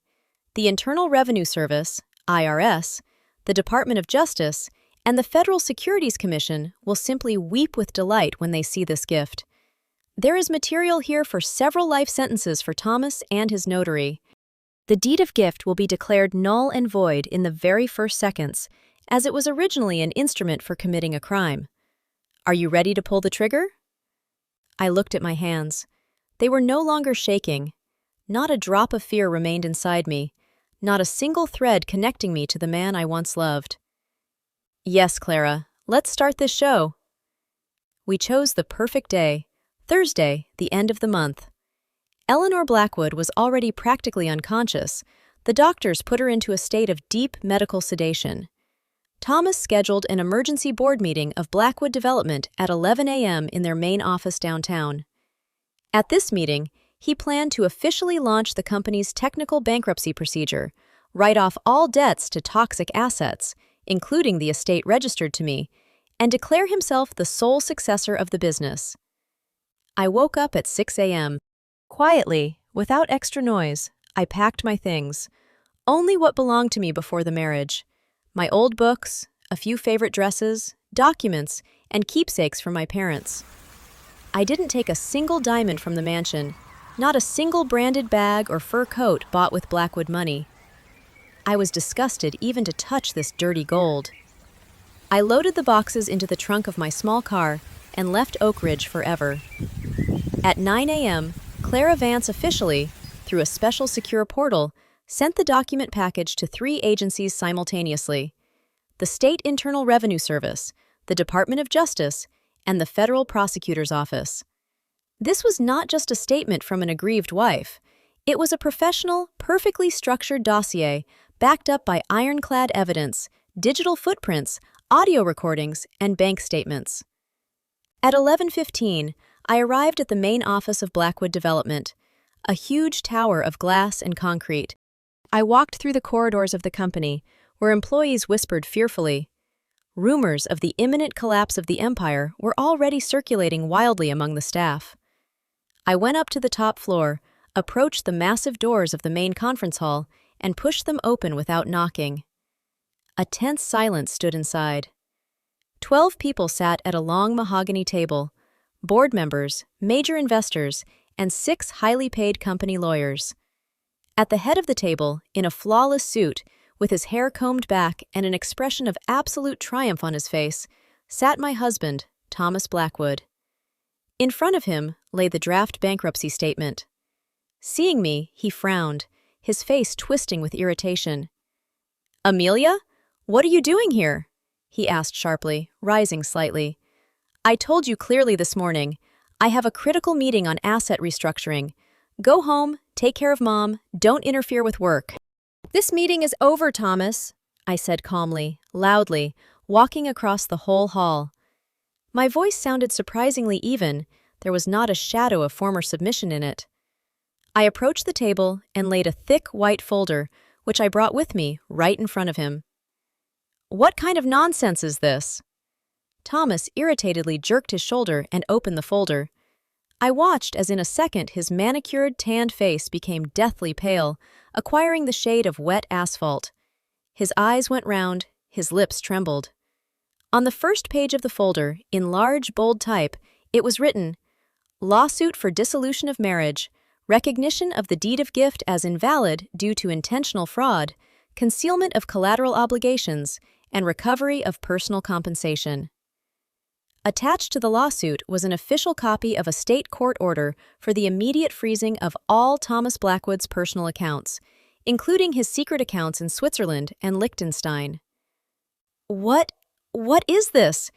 The Internal Revenue Service, IRS, the Department of Justice, and the Federal Securities Commission will simply weep with delight when they see this gift. There is material here for several life sentences for Thomas and his notary. The deed of gift will be declared null and void in the very first seconds, as it was originally an instrument for committing a crime. Are you ready to pull the trigger?" I looked at my hands. They were no longer shaking. Not a drop of fear remained inside me, not a single thread connecting me to the man I once loved. "Yes, Clara, let's start this show." We chose the perfect day, Thursday, the end of the month. Eleanor Blackwood was already practically unconscious. The doctors put her into a state of deep medical sedation. Thomas scheduled an emergency board meeting of Blackwood Development at 11 a.m. in their main office downtown. At this meeting, he planned to officially launch the company's technical bankruptcy procedure, write off all debts to toxic assets, including the estate registered to me, and declare himself the sole successor of the business. I woke up at 6 a.m. Quietly, without extra noise, I packed my things. Only what belonged to me before the marriage. My old books, a few favorite dresses, documents, and keepsakes from my parents. I didn't take a single diamond from the mansion, not a single branded bag or fur coat bought with Blackwood money. I was disgusted even to touch this dirty gold. I loaded the boxes into the trunk of my small car and left Oak Ridge forever. At 9 a.m., Clara Vance officially, through a special secure portal, sent the document package to 3 agencies simultaneously: the State Internal Revenue Service, the Department of Justice, and the Federal Prosecutor's Office. This was not just a statement from an aggrieved wife. It was a professional, perfectly structured dossier backed up by ironclad evidence, digital footprints, audio recordings, and bank statements. At 11:15, I arrived at the main office of Blackwood Development, a huge tower of glass and concrete. I walked through the corridors of the company, where employees whispered fearfully. Rumors of the imminent collapse of the empire were already circulating wildly among the staff. I went up to the top floor, approached the massive doors of the main conference hall, and pushed them open without knocking. A tense silence stood inside. 12 people sat at a long mahogany table: board members, major investors, and 6 highly paid company lawyers. At the head of the table, in a flawless suit, with his hair combed back and an expression of absolute triumph on his face, sat my husband, Thomas Blackwood. In front of him lay the draft bankruptcy statement. Seeing me, he frowned, his face twisting with irritation. "Amelia, what are you doing here?" he asked sharply, rising slightly. "I told you clearly this morning. I have a critical meeting on asset restructuring. Go home, take care of Mom, don't interfere with work." "This meeting is over, Thomas," I said calmly, loudly, walking across the whole hall. My voice sounded surprisingly even. There was not a shadow of former submission in it. I approached the table and laid a thick white folder, which I brought with me, right in front of him. "What kind of nonsense is this?" Thomas irritatedly jerked his shoulder and opened the folder. I watched as in a second his manicured, tanned face became deathly pale, acquiring the shade of wet asphalt. His eyes went round, his lips trembled. On the first page of the folder, in large, bold type, it was written, "Lawsuit for dissolution of marriage, recognition of the deed of gift as invalid due to intentional fraud, concealment of collateral obligations, and recovery of personal compensation." Attached to the lawsuit was an official copy of a state court order for the immediate freezing of all Thomas Blackwood's personal accounts, including his secret accounts in Switzerland and Liechtenstein. What is this?"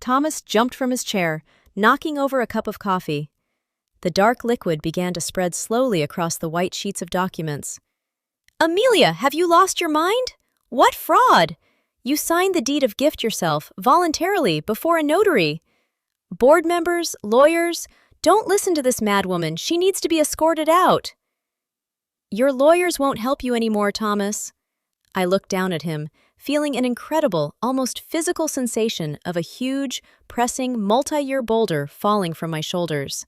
Thomas jumped from his chair, knocking over a cup of coffee. The dark liquid began to spread slowly across the white sheets of documents. "Amelia, have you lost your mind? What fraud? You signed the deed of gift yourself, voluntarily, before a notary. Board members, lawyers, don't listen to this madwoman. She needs to be escorted out." "Your lawyers won't help you anymore, Thomas." I looked down at him, feeling an incredible, almost physical sensation of a huge, pressing, multi-year boulder falling from my shoulders.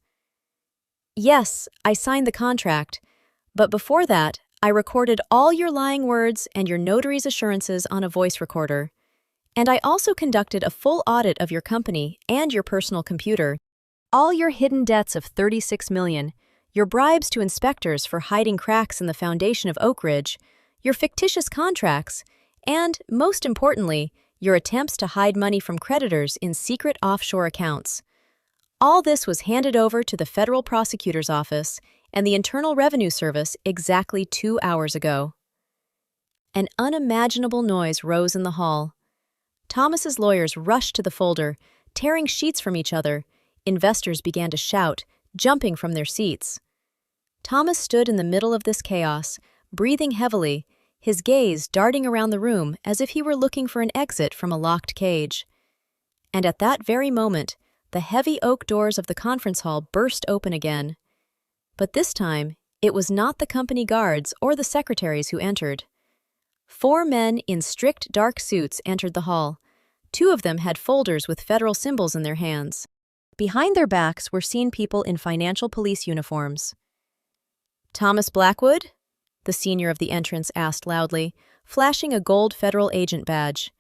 "Yes, I signed the contract, but before that, I recorded all your lying words and your notary's assurances on a voice recorder. And I also conducted a full audit of your company and your personal computer. All your hidden debts of $36 million, your bribes to inspectors for hiding cracks in the foundation of Oak Ridge, your fictitious contracts, and, most importantly, your attempts to hide money from creditors in secret offshore accounts. All this was handed over to the federal prosecutor's office and the Internal Revenue Service exactly 2 hours ago." An unimaginable noise rose in the hall. Thomas's lawyers rushed to the folder, tearing sheets from each other. Investors began to shout, jumping from their seats. Thomas stood in the middle of this chaos, breathing heavily, his gaze darting around the room as if he were looking for an exit from a locked cage. And at that very moment, the heavy oak doors of the conference hall burst open again. But this time, it was not the company guards or the secretaries who entered. 4 men in strict dark suits entered the hall. 2 of them had folders with federal symbols in their hands. Behind their backs were seen people in financial police uniforms. "Thomas Blackwood?" the senior of the entrance asked loudly, flashing a gold federal agent badge.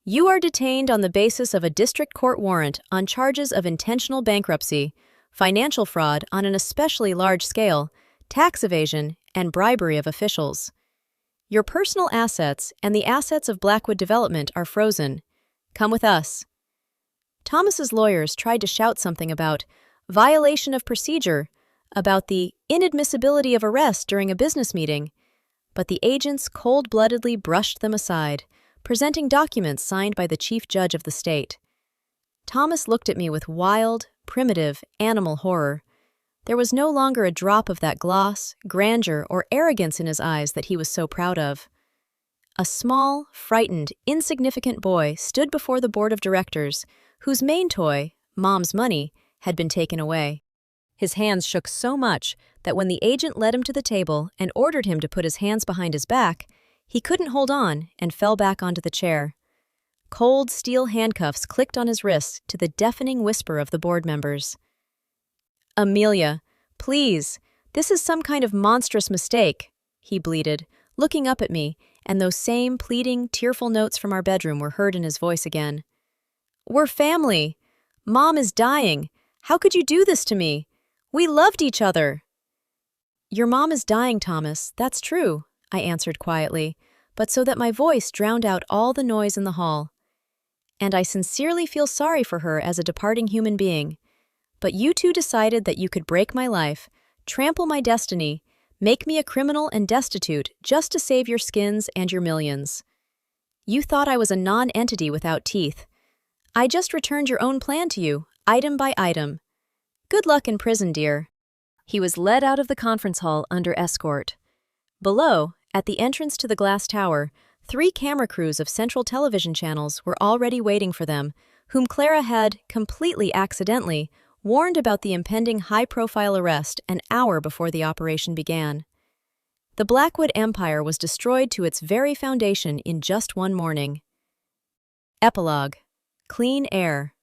"You are detained on the basis of a district court warrant on charges of intentional bankruptcy, financial fraud on an especially large scale, tax evasion, and bribery of officials. Your personal assets and the assets of Blackwood Development are frozen. Come with us." Thomas's lawyers tried to shout something about violation of procedure, about the inadmissibility of arrest during a business meeting, but the agents cold-bloodedly brushed them aside, presenting documents signed by the chief judge of the state. Thomas looked at me with wild, primitive, animal horror. There was no longer a drop of that gloss, grandeur, or arrogance in his eyes that he was so proud of. A small, frightened, insignificant boy stood before the board of directors, whose main toy, Mom's money, had been taken away. His hands shook so much that when the agent led him to the table and ordered him to put his hands behind his back, he couldn't hold on and fell back onto the chair. Cold steel handcuffs clicked on his wrists to the deafening whisper of the board members. "Amelia, please, this is some kind of monstrous mistake," he bleated, looking up at me, and those same pleading, tearful notes from our bedroom were heard in his voice again. "We're family. Mom is dying. How could you do this to me? We loved each other." "Your mom is dying, Thomas, that's true," I answered quietly, but so that my voice drowned out all the noise in the hall. "And I sincerely feel sorry for her as a departing human being. but you two decided that you could break my life, trample my destiny, make me a criminal and destitute just to save your skins and your millions. You thought I was a non-entity without teeth. I just returned your own plan to you, item by item. Good luck in prison, dear." He was led out of the conference hall under escort. Below, at the entrance to the glass tower, 3 camera crews of central television channels were already waiting for them, whom Clara had, completely accidentally, warned about the impending high-profile arrest an hour before the operation began. The Blackwood Empire was destroyed to its very foundation in just one morning. Epilogue: Clean Air.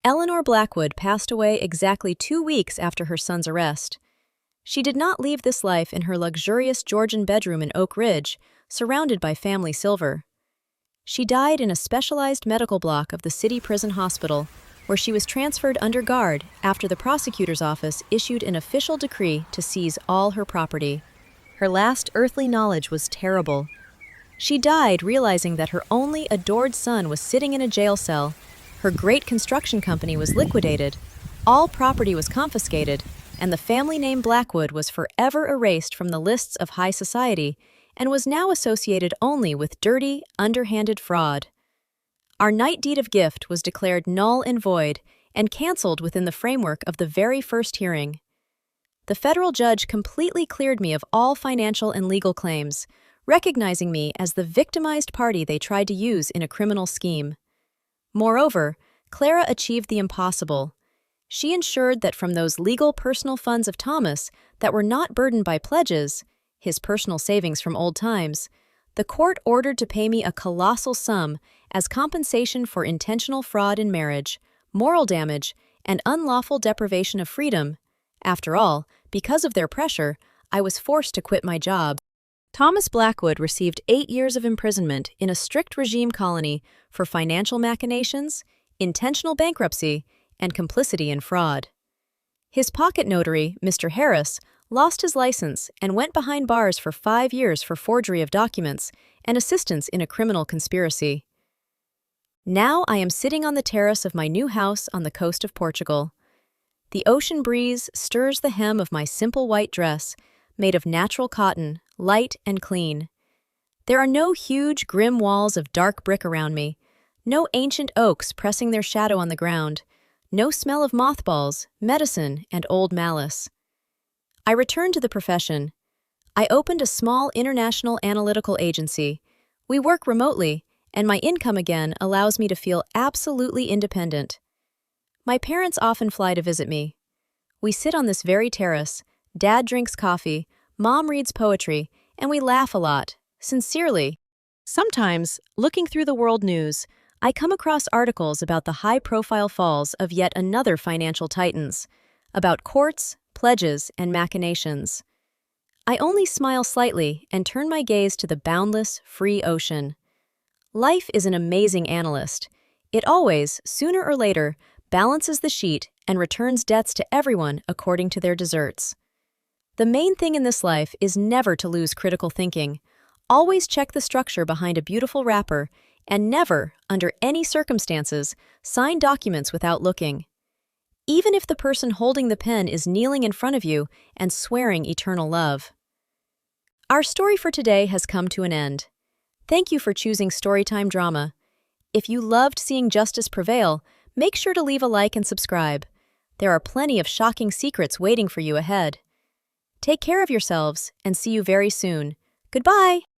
Eleanor Blackwood passed away exactly 2 weeks after her son's arrest. She did not leave this life in her luxurious Georgian bedroom in Oak Ridge, surrounded by family silver. She died in a specialized medical block of the city prison hospital, where she was transferred under guard after the prosecutor's office issued an official decree to seize all her property. Her last earthly knowledge was terrible. She died realizing that her only adored son was sitting in a jail cell. Her great construction company was liquidated, all property was confiscated, and the family name Blackwood was forever erased from the lists of high society and was now associated only with dirty, underhanded fraud. Our night deed of gift was declared null and void and canceled within the framework of the very first hearing. The federal judge completely cleared me of all financial and legal claims, recognizing me as the victimized party they tried to use in a criminal scheme. Moreover, Clara achieved the impossible. She ensured that from those legal personal funds of Thomas that were not burdened by pledges, his personal savings from old times, the court ordered to pay me a colossal sum as compensation for intentional fraud in marriage, moral damage, and unlawful deprivation of freedom. After all, because of their pressure, I was forced to quit my job. Thomas Blackwood received 8 years of imprisonment in a strict regime colony for financial machinations, intentional bankruptcy, and complicity in fraud. His pocket notary, Mr. Harris, lost his license and went behind bars for 5 years for forgery of documents and assistance in a criminal conspiracy. Now I am sitting on the terrace of my new house on the coast of Portugal. The ocean breeze stirs the hem of my simple white dress, made of natural cotton, light and clean. There are no huge, grim walls of dark brick around me, no ancient oaks pressing their shadow on the ground, no smell of mothballs, medicine, and old malice. I returned to the profession. I opened a small international analytical agency. We work remotely, and my income again allows me to feel absolutely independent. My parents often fly to visit me. We sit on this very terrace, Dad drinks coffee, Mom reads poetry, and we laugh a lot, sincerely. Sometimes, looking through the world news, I come across articles about the high-profile falls of yet another financial titans, about courts, pledges, and machinations. I only smile slightly and turn my gaze to the boundless, free ocean. Life is an amazing analyst. It always, sooner or later, balances the sheet and returns debts to everyone according to their deserts. The main thing in this life is never to lose critical thinking. Always check the structure behind a beautiful wrapper, and never, under any circumstances, sign documents without looking. Even if the person holding the pen is kneeling in front of you and swearing eternal love. Our story for today has come to an end. Thank you for choosing Storytime Drama. If you loved seeing justice prevail, make sure to leave a like and subscribe. There are plenty of shocking secrets waiting for you ahead. Take care of yourselves and see you very soon. Goodbye!